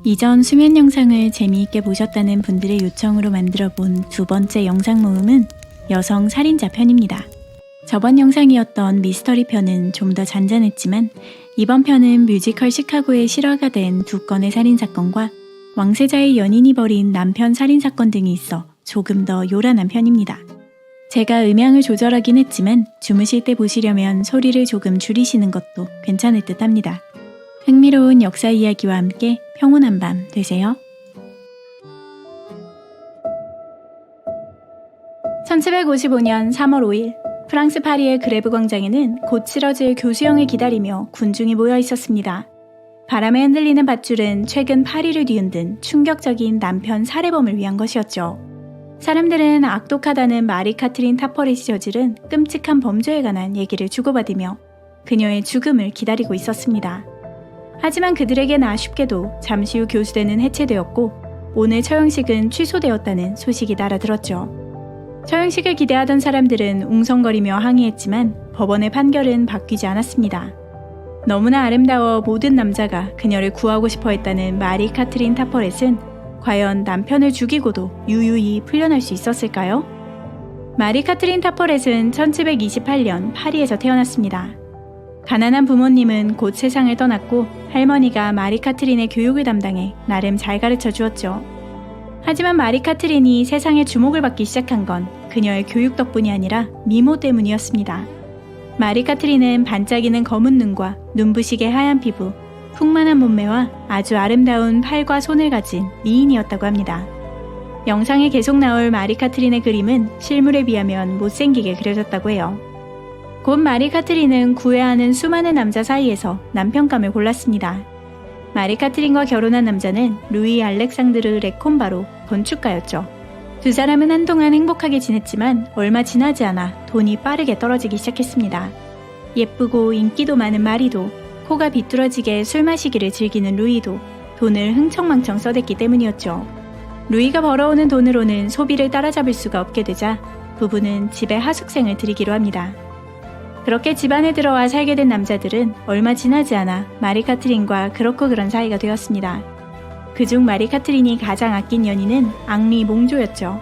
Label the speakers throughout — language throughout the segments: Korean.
Speaker 1: 이전 수면 영상을 재미있게 보셨다는 분들의 요청으로 만들어본 두 번째 영상 모음은 여성 살인자 편입니다. 저번 영상이었던 미스터리 편은 좀 더 잔잔했지만 이번 편은 뮤지컬 시카고에 실화가 된 두 건의 살인사건과 왕세자의 연인이 벌인 남편 살인사건 등이 있어 조금 더 요란한 편입니다. 제가 음향을 조절하긴 했지만 주무실 때 보시려면 소리를 조금 줄이시는 것도 괜찮을 듯 합니다. 흥미로운 역사 이야기와 함께 평온한 밤 되세요. 1755년 3월 5일 프랑스 파리의 그레브 광장에는 곧 치러질 교수형을 기다리며 군중이 모여 있었습니다. 바람에 흔들리는 밧줄은 최근 파리를 뒤흔든 충격적인 남편 살해범을 위한 것이었죠. 사람들은 악독하다는 마리 카트린 타퍼렛이 저지른 끔찍한 범죄에 관한 얘기를 주고받으며 그녀의 죽음을 기다리고 있었습니다. 하지만 그들에겐 아쉽게도 잠시 후 교수대는 해체되었고 오늘 처형식은 취소되었다는 소식이 날아들었죠. 처형식을 기대하던 사람들은 웅성거리며 항의했지만 법원의 판결은 바뀌지 않았습니다. 너무나 아름다워 모든 남자가 그녀를 구하고 싶어 했다는 마리 카트린 타퍼렛은 과연 남편을 죽이고도 유유히 풀려날 수 있었을까요? 마리 카트린 타퍼렛은 1728년 파리에서 태어났습니다. 가난한 부모님은 곧 세상을 떠났고 할머니가 마리 카트린의 교육을 담당해 나름 잘 가르쳐 주었죠. 하지만 마리 카트린이 세상에 주목을 받기 시작한 건 그녀의 교육 덕분이 아니라 미모 때문이었습니다. 마리 카트린은 반짝이는 검은 눈과 눈부시게 하얀 피부, 풍만한 몸매와 아주 아름다운 팔과 손을 가진 미인이었다고 합니다. 영상에 계속 나올 마리 카트린의 그림은 실물에 비하면 못생기게 그려졌다고 해요. 곧 마리 카트린은 구애하는 수많은 남자 사이에서 남편감을 골랐습니다. 마리 카트린과 결혼한 남자는 루이 알렉상드르 레콤바로 건축가였죠. 두 사람은 한동안 행복하게 지냈지만 얼마 지나지 않아 돈이 빠르게 떨어지기 시작했습니다. 예쁘고 인기도 많은 마리도, 코가 비뚤어지게 술 마시기를 즐기는 루이도 돈을 흥청망청 써댔기 때문이었죠. 루이가 벌어오는 돈으로는 소비를 따라잡을 수가 없게 되자 부부는 집에 하숙생을 들이기로 합니다. 그렇게 집안에 들어와 살게 된 남자들은 얼마 지나지 않아 마리 카트린과 그렇고 그런 사이가 되었습니다. 그중 마리 카트린이 가장 아낀 연인은 앙리 몽조였죠.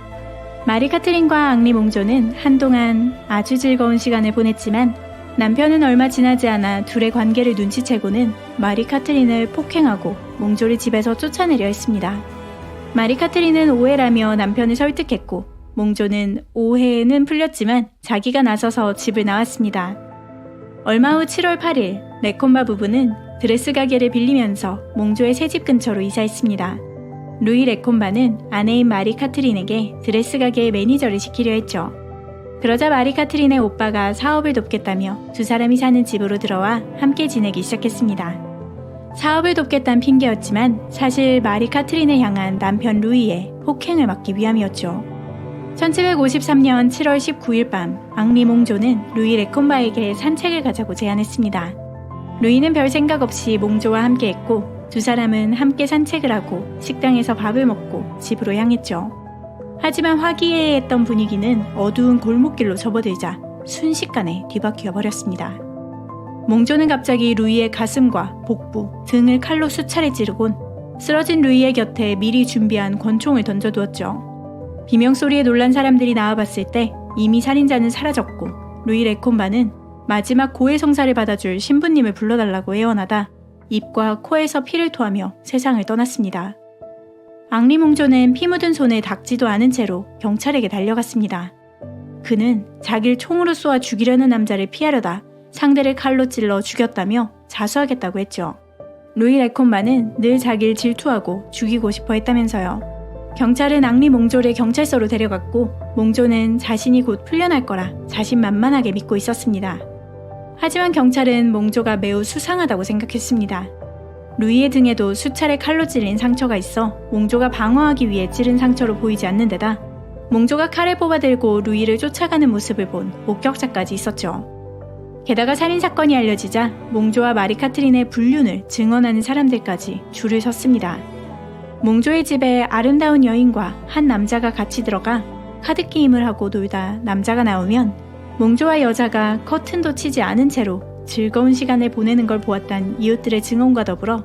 Speaker 1: 마리 카트린과 앙리 몽조는 한동안 아주 즐거운 시간을 보냈지만 남편은 얼마 지나지 않아 둘의 관계를 눈치채고는 마리 카트린을 폭행하고 몽조를 집에서 쫓아내려 했습니다. 마리 카트린은 오해라며 남편을 설득했고 몽조는 오해는 풀렸지만 자기가 나서서 집을 나왔습니다. 얼마 후 7월 8일 레콤바 부부는 드레스 가게를 빌리면서 몽조의 새집 근처로 이사했습니다. 루이 레콤바는 아내인 마리 카트린에게 드레스 가게의 매니저를 시키려 했죠. 그러자 마리 카트린의 오빠가 사업을 돕겠다며 두 사람이 사는 집으로 들어와 함께 지내기 시작했습니다. 사업을 돕겠다는 핑계였지만 사실 마리 카트린을 향한 남편 루이의 폭행을 막기 위함이었죠. 1753년 7월 19일 밤 앙리 몽조는 루이 레콤바에게 산책을 가자고 제안했습니다. 루이는 별 생각 없이 몽조와 함께 했고 두 사람은 함께 산책을 하고 식당에서 밥을 먹고 집으로 향했죠. 하지만 화기애애했던 분위기는 어두운 골목길로 접어들자 순식간에 뒤바뀌어 버렸습니다. 몽조는 갑자기 루이의 가슴과 복부, 등을 칼로 수차례 찌르곤 쓰러진 루이의 곁에 미리 준비한 권총을 던져두었죠. 비명소리에 놀란 사람들이 나와봤을 때 이미 살인자는 사라졌고 루이 레콤바는 마지막 고해 성사를 받아줄 신부님을 불러달라고 애원하다 입과 코에서 피를 토하며 세상을 떠났습니다. 앙리 몽조는 피 묻은 손을 닦지도 않은 채로 경찰에게 달려갔습니다. 그는 자기를 총으로 쏘아 죽이려는 남자를 피하려다 상대를 칼로 찔러 죽였다며 자수하겠다고 했죠. 루이 레콤바는 늘 자기를 질투하고 죽이고 싶어 했다면서요. 경찰은 앙리 몽조를 경찰서로 데려갔고 몽조는 자신이 곧 풀려날 거라 자신만만하게 믿고 있었습니다. 하지만 경찰은 몽조가 매우 수상하다고 생각했습니다. 루이의 등에도 수차례 칼로 찔린 상처가 있어 몽조가 방어하기 위해 찌른 상처로 보이지 않는 데다 몽조가 칼을 뽑아들고 루이를 쫓아가는 모습을 본 목격자까지 있었죠. 게다가 살인사건이 알려지자 몽조와 마리 카트린의 불륜을 증언하는 사람들까지 줄을 섰습니다. 몽조의 집에 아름다운 여인과 한 남자가 같이 들어가 카드게임을 하고 놀다 남자가 나오면 몽조와 여자가 커튼도 치지 않은 채로 즐거운 시간을 보내는 걸 보았단 이웃들의 증언과 더불어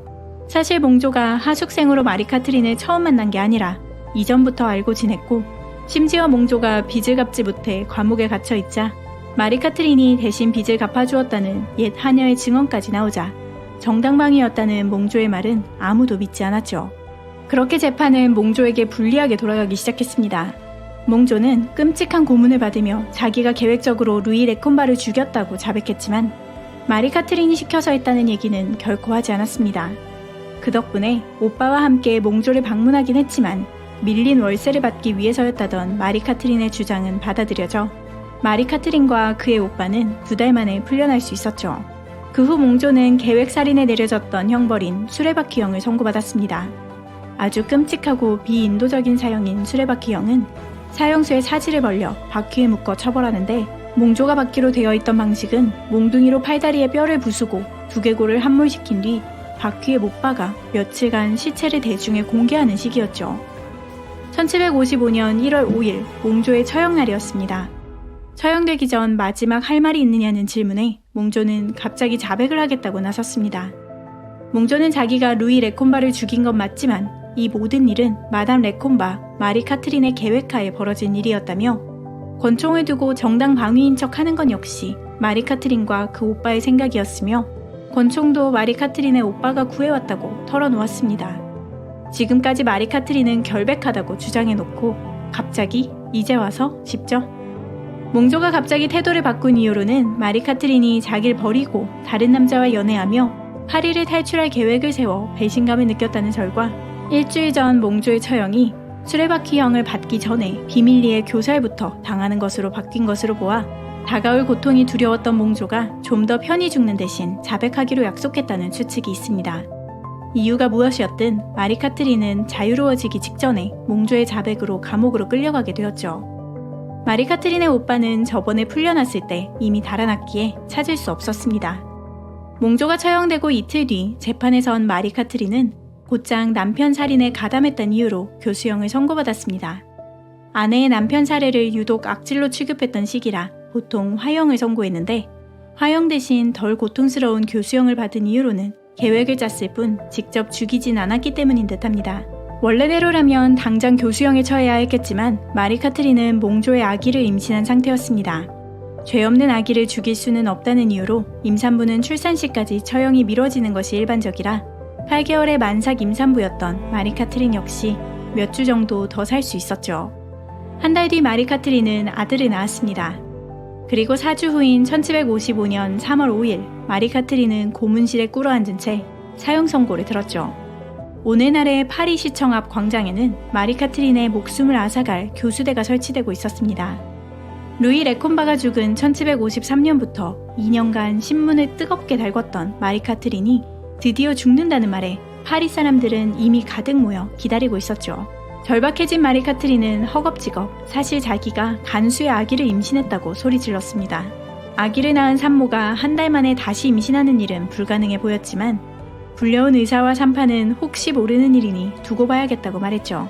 Speaker 1: 사실 몽조가 하숙생으로 마리 카트린을 처음 만난 게 아니라 이전부터 알고 지냈고, 심지어 몽조가 빚을 갚지 못해 감옥에 갇혀 있자 마리 카트린이 대신 빚을 갚아주었다는 옛 하녀의 증언까지 나오자 정당방위였다는 몽조의 말은 아무도 믿지 않았죠. 그렇게 재판은 몽조에게 불리하게 돌아가기 시작했습니다. 몽조는 끔찍한 고문을 받으며 자기가 계획적으로 루이 레콤바를 죽였다고 자백했지만 마리 카트린이 시켜서 했다는 얘기는 결코 하지 않았습니다. 그 덕분에 오빠와 함께 몽조를 방문하긴 했지만 밀린 월세를 받기 위해서였다던 마리 카트린의 주장은 받아들여져 마리 카트린과 그의 오빠는 2달 만에 풀려날 수 있었죠. 그 후 몽조는 계획살인에 내려졌던 형벌인 수레바퀴형을 선고받았습니다. 아주 끔찍하고 비인도적인 사형인 수레바퀴형은 사형수의 사지를 벌려 바퀴에 묶어 처벌하는데, 몽조가 받기로 되어 있던 방식은 몽둥이로 팔다리에 뼈를 부수고 두개골을 함몰시킨 뒤 바퀴에 못 박아 며칠간 시체를 대중에 공개하는 식이었죠. 1755년 1월 5일 몽조의 처형날이었습니다. 처형되기 전 마지막 할 말이 있느냐는 질문에 몽조는 갑자기 자백을 하겠다고 나섰습니다. 몽조는 자기가 루이 레콤바를 죽인 건 맞지만 이 모든 일은 마담 레콤바, 마리 카트린의 계획하에 벌어진 일이었다며, 권총을 두고 정당 방위인 척 하는 건 역시 마리 카트린과 그 오빠의 생각이었으며, 권총도 마리 카트린의 오빠가 구해왔다고 털어놓았습니다. 지금까지 마리 카트린은 결백하다고 주장해놓고 갑자기 이제 와서 쉽죠? 몽조가 갑자기 태도를 바꾼 이유로는 마리 카트린이 자기를 버리고 다른 남자와 연애하며 파리를 탈출할 계획을 세워 배신감을 느꼈다는 설과, 일주일 전 몽조의 처형이 수레바퀴형을 받기 전에 비밀리에 교살부터 당하는 것으로 바뀐 것으로 보아 다가올 고통이 두려웠던 몽조가 좀 더 편히 죽는 대신 자백하기로 약속했다는 추측이 있습니다. 이유가 무엇이었든 마리 카트린은 자유로워지기 직전에 몽조의 자백으로 감옥으로 끌려가게 되었죠. 마리 카트린의 오빠는 저번에 풀려났을 때 이미 달아났기에 찾을 수 없었습니다. 몽조가 처형되고 이틀 뒤 재판에선 마리 카트린은 곧장 남편 살인에 가담했다는 이유로 교수형을 선고받았습니다. 아내의 남편 살해를 유독 악질로 취급했던 시기라 보통 화형을 선고했는데, 화형 대신 덜 고통스러운 교수형을 받은 이유로는 계획을 짰을 뿐 직접 죽이진 않았기 때문인 듯합니다. 원래대로라면 당장 교수형에 처해야 했겠지만 마리 카트린은 몽조의 아기를 임신한 상태였습니다. 죄 없는 아기를 죽일 수는 없다는 이유로 임산부는 출산시까지 처형이 미뤄지는 것이 일반적이라 8개월의 만삭 임산부였던 마리 카트린 역시 몇 주 정도 더 살 수 있었죠. 한 달 뒤 마리 카트린은 아들을 낳았습니다. 그리고 4주 후인 1755년 3월 5일 마리 카트린은 고문실에 꿇어앉은 채 사형 선고를 들었죠. 오늘날의 파리 시청 앞 광장에는 마리 카트린의 목숨을 앗아갈 교수대가 설치되고 있었습니다. 루이 레콤바가 죽은 1753년부터 2년간 신문을 뜨겁게 달궜던 마리 카트린이 드디어 죽는다는 말에 파리 사람들은 이미 가득 모여 기다리고 있었죠. 절박해진 마리 카트린은 허겁지겁 사실 자기가 간수의 아기를 임신했다고 소리질렀습니다. 아기를 낳은 산모가 한 달 만에 다시 임신하는 일은 불가능해 보였지만 불려온 의사와 산파는 혹시 모르는 일이니 두고 봐야겠다고 말했죠.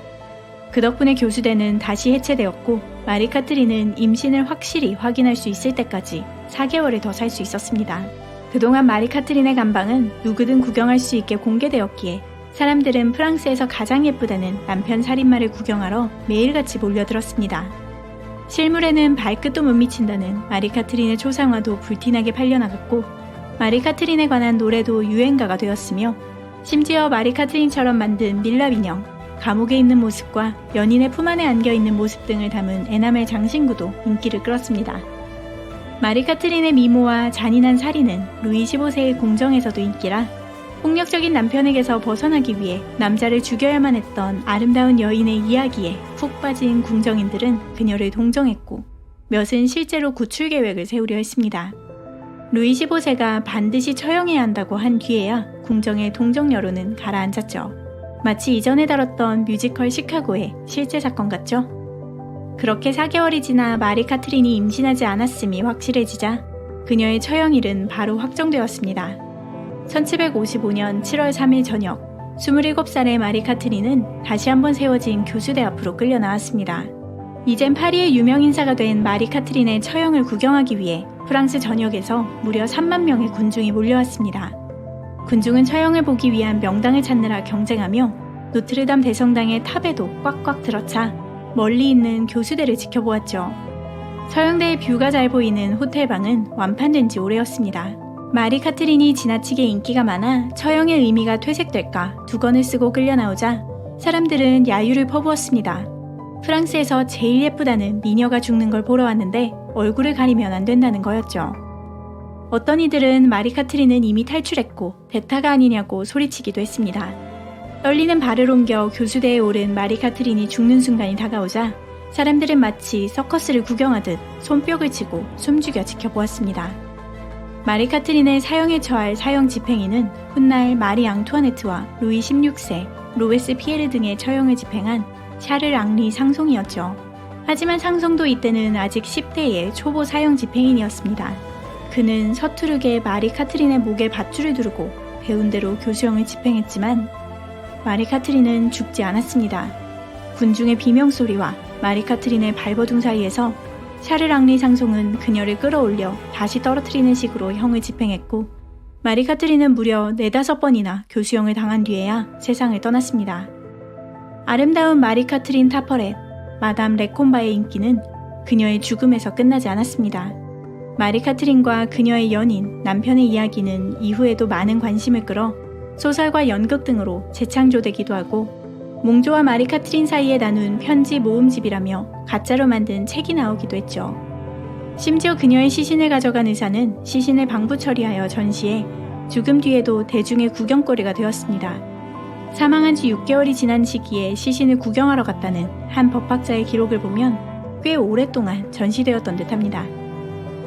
Speaker 1: 그 덕분에 교수대는 다시 해체되었고 마리 카트린은 임신을 확실히 확인할 수 있을 때까지 4개월을 더 살 수 있었습니다. 그동안 마리 카트린의 감방은 누구든 구경할 수 있게 공개되었기에 사람들은 프랑스에서 가장 예쁘다는 남편 살인마를 구경하러 매일같이 몰려들었습니다. 실물에는 발끝도 못 미친다는 마리 카트린의 초상화도 불티나게 팔려나갔고, 마리 카트린에 관한 노래도 유행가가 되었으며, 심지어 마리 카트린처럼 만든 밀랍 인형, 감옥에 있는 모습과 연인의 품 안에 안겨있는 모습 등을 담은 에나멜 장신구도 인기를 끌었습니다. 마리 카트린의 미모와 잔인한 살인은 루이 15세의 궁정에서도 인기라 폭력적인 남편에게서 벗어나기 위해 남자를 죽여야만 했던 아름다운 여인의 이야기에 푹 빠진 궁정인들은 그녀를 동정했고 몇은 실제로 구출 계획을 세우려 했습니다. 루이 15세가 반드시 처형해야 한다고 한 뒤에야 궁정의 동정 여론은 가라앉았죠. 마치 이전에 다뤘던 뮤지컬 시카고의 실제 사건 같죠? 그렇게 4개월이 지나 마리 카트린이 임신하지 않았음이 확실해지자 그녀의 처형일은 바로 확정되었습니다. 1755년 7월 3일 저녁 27살의 마리 카트린은 다시 한번 세워진 교수대 앞으로 끌려 나왔습니다. 이젠 파리의 유명 인사가 된 마리 카트린의 처형을 구경하기 위해 프랑스 전역에서 무려 3만 명의 군중이 몰려왔습니다. 군중은 처형을 보기 위한 명당을 찾느라 경쟁하며 노트르담 대성당의 탑에도 꽉꽉 들어차 멀리 있는 교수대를 지켜보았죠. 처형대의 뷰가 잘 보이는 호텔방은 완판된 지 오래였습니다. 마리 카트린이 지나치게 인기가 많아 처형의 의미가 퇴색될까 두건을 쓰고 끌려 나오자 사람들은 야유를 퍼부었습니다. 프랑스에서 제일 예쁘다는 미녀가 죽는 걸 보러 왔는데 얼굴을 가리면 안 된다는 거였죠. 어떤 이들은 마리 카트린은 이미 탈출했고 대타가 아니냐고 소리치기도 했습니다. 떨리는 발을 옮겨 교수대에 오른 마리 카트린이 죽는 순간이 다가오자 사람들은 마치 서커스를 구경하듯 손뼉을 치고 숨죽여 지켜보았습니다. 마리 카트린을 사형에 처할 사형 집행인은 훗날 마리 앙투아네트와 루이 16세, 로베스 피에르 등의 처형을 집행한 샤를 앙리 상송이었죠. 하지만 상송도 이때는 아직 10대의 초보 사형 집행인이었습니다. 그는 서투르게 마리 카트린의 목에 밧줄을 두르고 배운 대로 교수형을 집행했지만 마리 카트린은 죽지 않았습니다. 군중의 비명소리와 마리 카트린의 발버둥 사이에서 샤를 앙리 상송은 그녀를 끌어올려 다시 떨어뜨리는 식으로 형을 집행했고 마리 카트린은 무려 4-5번이나 교수형을 당한 뒤에야 세상을 떠났습니다. 아름다운 마리 카트린 타퍼렛, 마담 레콤바의 인기는 그녀의 죽음에서 끝나지 않았습니다. 마리 카트린과 그녀의 연인, 남편의 이야기는 이후에도 많은 관심을 끌어 소설과 연극 등으로 재창조되기도 하고 몽조와 마리 카트린 사이에 나눈 편지 모음집이라며 가짜로 만든 책이 나오기도 했죠. 심지어 그녀의 시신을 가져간 의사는 시신을 방부 처리하여 전시해 죽음 뒤에도 대중의 구경거리가 되었습니다. 사망한 지 6개월이 지난 시기에 시신을 구경하러 갔다는 한 법학자의 기록을 보면 꽤 오랫동안 전시되었던 듯합니다.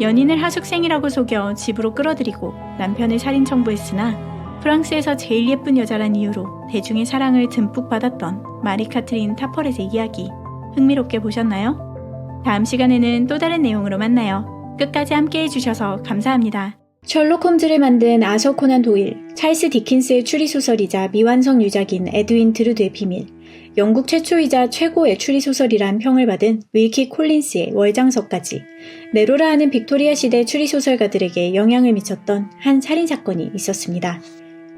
Speaker 1: 연인을 하숙생이라고 속여 집으로 끌어들이고 남편을 살인 청부했으나 프랑스에서 제일 예쁜 여자란 이유로 대중의 사랑을 듬뿍 받았던 마리 카트린 타퍼렛의 이야기 흥미롭게 보셨나요? 다음 시간에는 또 다른 내용으로 만나요. 끝까지 함께 해주셔서 감사합니다. 셜록 홈즈를 만든 아서 코난 도일, 찰스 디킨스의 추리소설이자 미완성 유작인 에드윈 드루드의 비밀, 영국 최초이자 최고의 추리소설이란 평을 받은 윌키 콜린스의 월장석까지 네로라 하는 빅토리아 시대 추리소설가들에게 영향을 미쳤던 한 살인사건이 있었습니다.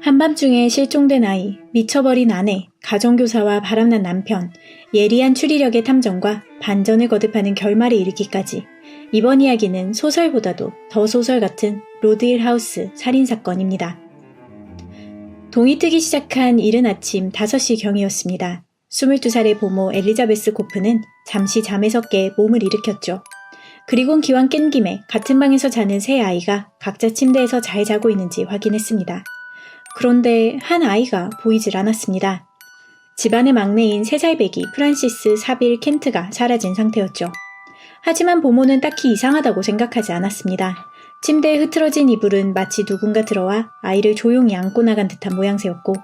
Speaker 1: 한밤중에 실종된 아이, 미쳐버린 아내, 가정교사와 바람난 남편, 예리한 추리력의 탐정과 반전을 거듭하는 결말에 이르기까지 이번 이야기는 소설보다도 더 소설 같은 로드힐 하우스 살인사건입니다. 동이 트기 시작한 이른 아침 5시경이었습니다. 22살의 보모 엘리자베스 코프는 잠시 잠에서 깨 몸을 일으켰죠. 그리곤 기왕 깬 김에 같은 방에서 자는 세 아이가 각자 침대에서 잘 자고 있는지 확인했습니다. 그런데 한 아이가 보이질 않았습니다. 집안의 막내인 3살 배기 프란시스 사빌 켄트가 사라진 상태였죠. 하지만 보모는 딱히 이상하다고 생각하지 않았습니다. 침대에 흐트러진 이불은 마치 누군가 들어와 아이를 조용히 안고 나간 듯한 모양새였고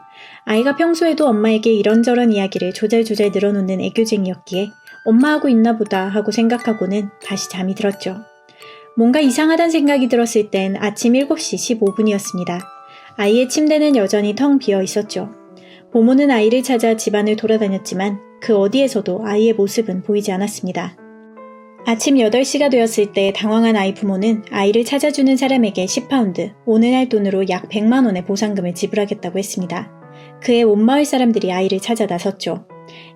Speaker 1: 아이가 평소에도 엄마에게 이런저런 이야기를 조잘조잘 늘어놓는 애교쟁이였기에 엄마하고 있나 보다 하고 생각하고는 다시 잠이 들었죠. 뭔가 이상하단 생각이 들었을 땐 아침 7시 15분이었습니다. 아이의 침대는 여전히 텅 비어 있었죠. 보모는 아이를 찾아 집안을 돌아다녔지만 그 어디에서도 아이의 모습은 보이지 않았습니다. 아침 8시가 되었을 때 당황한 아이 부모는 아이를 찾아주는 사람에게 10파운드, 오늘날 돈으로 약 100만 원의 보상금을 지불하겠다고 했습니다. 그해 온 마을 사람들이 아이를 찾아 나섰죠.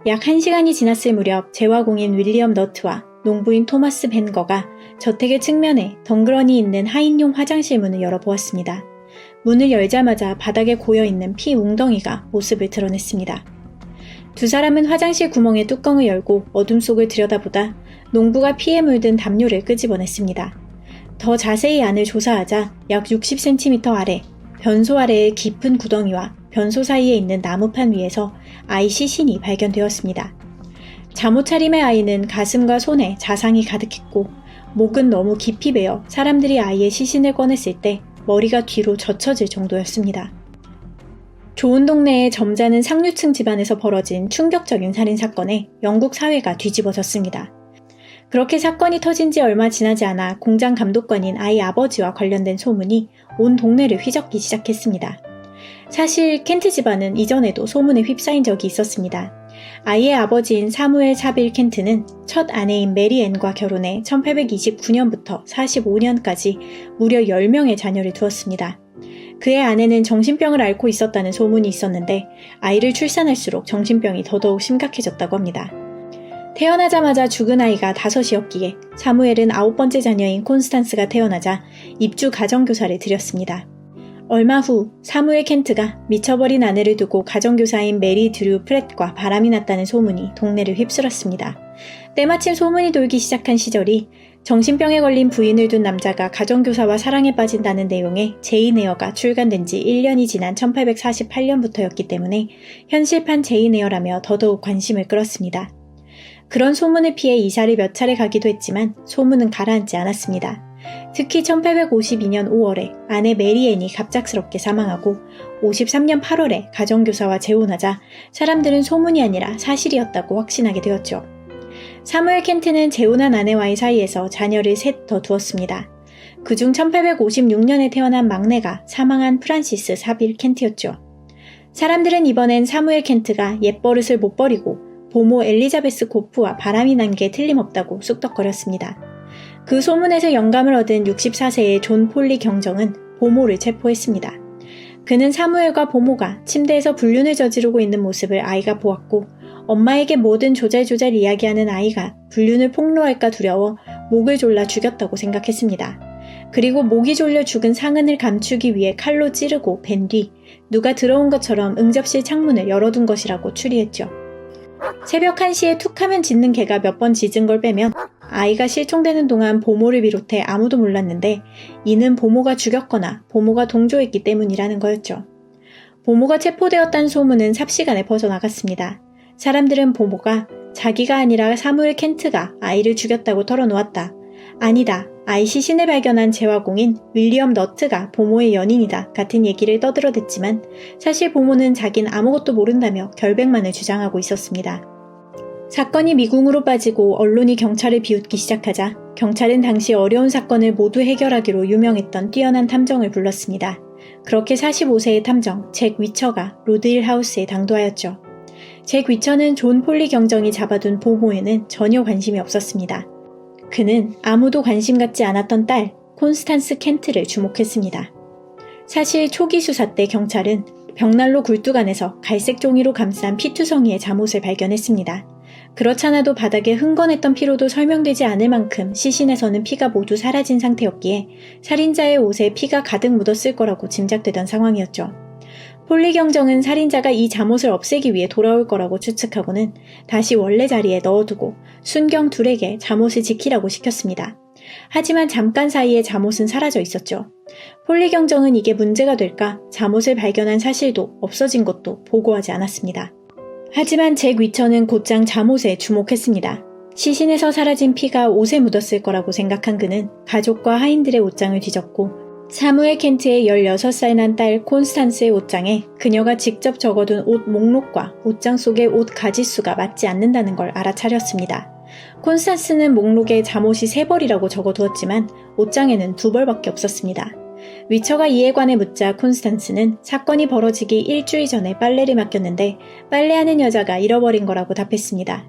Speaker 1: 약 1시간이 지났을 무렵 재화공인 윌리엄 너트와 농부인 토마스 벤거가 저택의 측면에 덩그러니 있는 하인용 화장실 문을 열어보았습니다. 문을 열자마자 바닥에 고여있는 피 웅덩이가 모습을 드러냈습니다. 두 사람은 화장실 구멍의 뚜껑을 열고 어둠 속을 들여다보다 농부가 피에 물든 담요를 끄집어냈습니다. 더 자세히 안을 조사하자 약 60cm 아래, 변소 아래의 깊은 구덩이와 변소 사이에 있는 나무판 위에서 아이 시신이 발견되었습니다. 잠옷 차림의 아이는 가슴과 손에 자상이 가득했고 목은 너무 깊이 베어 사람들이 아이의 시신을 꺼냈을 때 머리가 뒤로 젖혀질 정도였습니다. 좋은 동네의 점잖은 상류층 집안에서 벌어진 충격적인 살인사건에 영국 사회가 뒤집어졌습니다. 그렇게 사건이 터진 지 얼마 지나지 않아 공장 감독관인 아이 아버지와 관련된 소문이 온 동네를 휘젓기 시작했습니다. 사실 켄트 집안은 이전에도 소문에 휩싸인 적이 있었습니다. 아이의 아버지인 사무엘 사빌 켄트는 첫 아내인 메리 앤과 결혼해 1829년부터 45년까지 무려 10명의 자녀를 두었습니다. 그의 아내는 정신병을 앓고 있었다는 소문이 있었는데 아이를 출산할수록 정신병이 더더욱 심각해졌다고 합니다. 태어나자마자 죽은 아이가 5이었기에 사무엘은 9번째 자녀인 콘스탄스가 태어나자 입주 가정교사를 들였습니다. 얼마 후 사무엘 켄트가 미쳐버린 아내를 두고 가정교사인 메리 드류 프렛과 바람이 났다는 소문이 동네를 휩쓸었습니다. 때마침 소문이 돌기 시작한 시절이 정신병에 걸린 부인을 둔 남자가 가정교사와 사랑에 빠진다는 내용의 제인 에어가 출간된 지 1년이 지난 1848년부터였기 때문에 현실판 제인 에어라며 더더욱 관심을 끌었습니다. 그런 소문을 피해 이사를 몇 차례 가기도 했지만 소문은 가라앉지 않았습니다. 특히 1852년 5월에 아내 메리앤이 갑작스럽게 사망하고 53년 8월에 가정교사와 재혼하자 사람들은 소문이 아니라 사실이었다고 확신하게 되었죠. 사무엘 켄트는 재혼한 아내와의 사이에서 자녀를 셋 더 두었습니다. 그중 1856년에 태어난 막내가 사망한 프란시스 사빌 켄트였죠. 사람들은 이번엔 사무엘 켄트가 옛버릇을 못 버리고 보모 엘리자베스 고프와 바람이 난 게 틀림없다고 쑥덕거렸습니다. 그 소문에서 영감을 얻은 64세의 존 폴리 경정은 보모를 체포했습니다. 그는 사무엘과 보모가 침대에서 불륜을 저지르고 있는 모습을 아이가 보았고 엄마에게 뭐든 조잘조잘 이야기하는 아이가 불륜을 폭로할까 두려워 목을 졸라 죽였다고 생각했습니다. 그리고 목이 졸려 죽은 상흔을 감추기 위해 칼로 찌르고 벤 뒤 누가 들어온 것처럼 응접실 창문을 열어둔 것이라고 추리했죠. 새벽 1시에 툭하면 짖는 개가 몇 번 짖은 걸 빼면 아이가 실종되는 동안 보모를 비롯해 아무도 몰랐는데 이는 보모가 죽였거나 보모가 동조했기 때문이라는 거였죠. 보모가 체포되었다는 소문은 삽시간에 퍼져나갔습니다. 사람들은 보모가 자기가 아니라 사무엘 켄트가 아이를 죽였다고 털어놓았다. 아니다. 아이 시신을 발견한 재화공인 윌리엄 너트가 보모의 연인이다 같은 얘기를 떠들어댔지만 사실 보모는 자긴 아무것도 모른다며 결백만을 주장하고 있었습니다. 사건이 미궁으로 빠지고 언론이 경찰을 비웃기 시작하자 경찰은 당시 어려운 사건을 모두 해결하기로 유명했던 뛰어난 탐정을 불렀습니다. 그렇게 45세의 탐정 잭 위처가 로드힐 하우스에 당도하였죠. 잭 위처는 존 폴리 경정이 잡아둔 보모에는 전혀 관심이 없었습니다. 그는 아무도 관심 갖지 않았던 딸 콘스탄스 켄트를 주목했습니다. 사실 초기 수사 때 경찰은 벽난로 굴뚝 안에서 갈색 종이로 감싼 피투성이의 잠옷을 발견했습니다. 그렇잖아도 바닥에 흥건했던 피로도 설명되지 않을 만큼 시신에서는 피가 모두 사라진 상태였기에 살인자의 옷에 피가 가득 묻었을 거라고 짐작되던 상황이었죠. 폴리 경정은 살인자가 이 잠옷을 없애기 위해 돌아올 거라고 추측하고는 다시 원래 자리에 넣어두고 순경 둘에게 잠옷을 지키라고 시켰습니다. 하지만 잠깐 사이에 잠옷은 사라져 있었죠. 폴리 경정은 이게 문제가 될까 잠옷을 발견한 사실도 없어진 것도 보고하지 않았습니다. 하지만 잭 위처는 곧장 잠옷에 주목했습니다. 시신에서 사라진 피가 옷에 묻었을 거라고 생각한 그는 가족과 하인들의 옷장을 뒤졌고 사무엘 켄트의 16살 난 딸 콘스탄스의 옷장에 그녀가 직접 적어둔 옷 목록과 옷장 속의 옷 가지수가 맞지 않는다는 걸 알아차렸습니다. 콘스탄스는 목록에 잠옷이 3벌이라고 적어두었지만 옷장에는 2벌밖에 없었습니다. 위처가 이에 관해 묻자 콘스탄스는 사건이 벌어지기 일주일 전에 빨래를 맡겼는데 빨래하는 여자가 잃어버린 거라고 답했습니다.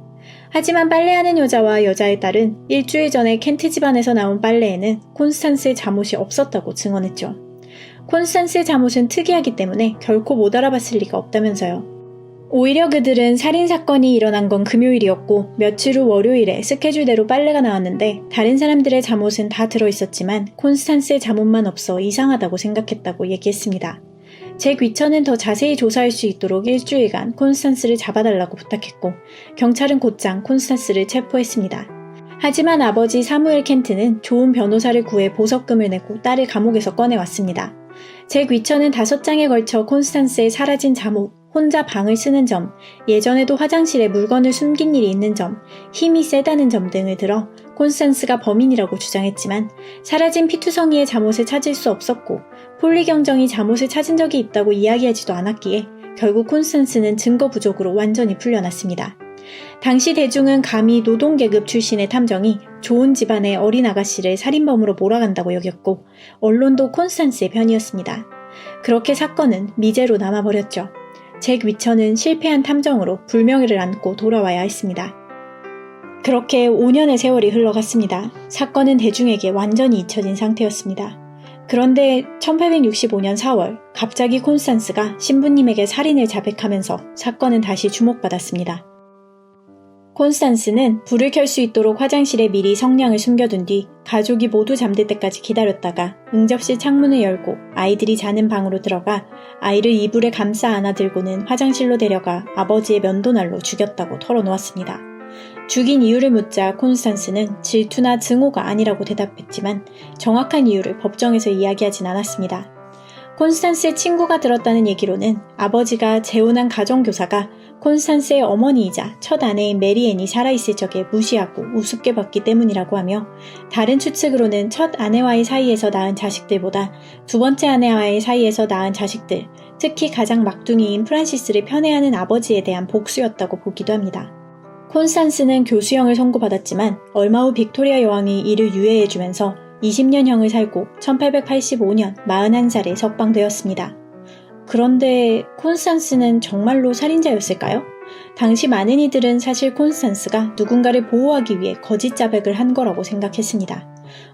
Speaker 1: 하지만 빨래하는 여자와 여자의 딸은 일주일 전에 켄트 집안에서 나온 빨래에는 콘스탄스의 잠옷이 없었다고 증언했죠. 콘스탄스의 잠옷은 특이하기 때문에 결코 못 알아봤을 리가 없다면서요. 오히려 그들은 살인사건이 일어난 건 금요일이었고 며칠 후 월요일에 스케줄대로 빨래가 나왔는데 다른 사람들의 잠옷은 다 들어있었지만 콘스탄스의 잠옷만 없어 이상하다고 생각했다고 얘기했습니다. 잭 위처는 더 자세히 조사할 수 있도록 일주일간 콘스탄스를 잡아달라고 부탁했고 경찰은 곧장 콘스탄스를 체포했습니다. 하지만 아버지 사무엘 켄트는 좋은 변호사를 구해 보석금을 내고 딸을 감옥에서 꺼내왔습니다. 잭 위처는 5장에 걸쳐 콘스탄스의 사라진 잠옷, 혼자 방을 쓰는 점, 예전에도 화장실에 물건을 숨긴 일이 있는 점, 힘이 세다는 점 등을 들어 콘스탄스가 범인이라고 주장했지만 사라진 피투성이의 잠옷을 찾을 수 없었고 폴리 경정이 잠옷을 찾은 적이 있다고 이야기하지도 않았기에 결국 콘스탄스는 증거 부족으로 완전히 풀려났습니다. 당시 대중은 감히 노동계급 출신의 탐정이 좋은 집안의 어린 아가씨를 살인범으로 몰아간다고 여겼고 언론도 콘스탄스의 편이었습니다. 그렇게 사건은 미제로 남아버렸죠. 잭 위처는 실패한 탐정으로 불명예를 안고 돌아와야 했습니다. 그렇게 5년의 세월이 흘러갔습니다. 사건은 대중에게 완전히 잊혀진 상태였습니다. 그런데 1865년 4월 갑자기 콘스탄스가 신부님에게 살인을 자백하면서 사건은 다시 주목받았습니다. 콘스탄스는 불을 켤 수 있도록 화장실에 미리 성냥을 숨겨둔 뒤 가족이 모두 잠들 때까지 기다렸다가 응접실 창문을 열고 아이들이 자는 방으로 들어가 아이를 이불에 감싸 안아들고는 화장실로 데려가 아버지의 면도날로 죽였다고 털어놓았습니다. 죽인 이유를 묻자 콘스탄스는 질투나 증오가 아니라고 대답했지만 정확한 이유를 법정에서 이야기하진 않았습니다. 콘스탄스의 친구가 들었다는 얘기로는 아버지가 재혼한 가정교사가 콘스탄스의 어머니이자 첫 아내인 메리앤이 살아있을 적에 무시하고 우습게 봤기 때문이라고 하며, 다른 추측으로는 첫 아내와의 사이에서 낳은 자식들보다 두 번째 아내와의 사이에서 낳은 자식들, 특히 가장 막둥이인 프란시스를 편애하는 아버지에 대한 복수였다고 보기도 합니다. 콘스탄스는 교수형을 선고받았지만 얼마 후 빅토리아 여왕이 이를 유예해주면서 20년형을 살고 1885년 41살에 석방되었습니다. 그런데 콘스탄스는 정말로 살인자였을까요? 당시 많은 이들은 사실 콘스탄스가 누군가를 보호하기 위해 거짓 자백을 한 거라고 생각했습니다.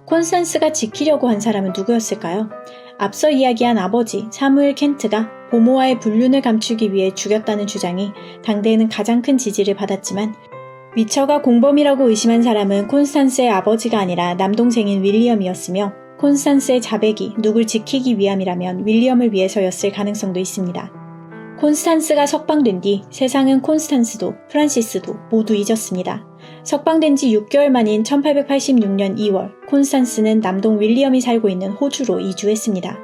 Speaker 1: 콘스탄스가 지키려고 한 사람은 누구였을까요? 앞서 이야기한 아버지 사무엘 켄트가 보모와의 불륜을 감추기 위해 죽였다는 주장이 당대에는 가장 큰 지지를 받았지만, 위처가 공범이라고 의심한 사람은 콘스탄스의 아버지가 아니라 남동생인 윌리엄이었으며, 콘스탄스의 자백이 누굴 지키기 위함이라면 윌리엄을 위해서였을 가능성도 있습니다. 콘스탄스가 석방된 뒤 세상은 콘스탄스도 프란시스도 모두 잊었습니다. 석방된 지 6개월 만인 1886년 2월, 콘스탄스는 남동 윌리엄이 살고 있는 호주로 이주했습니다.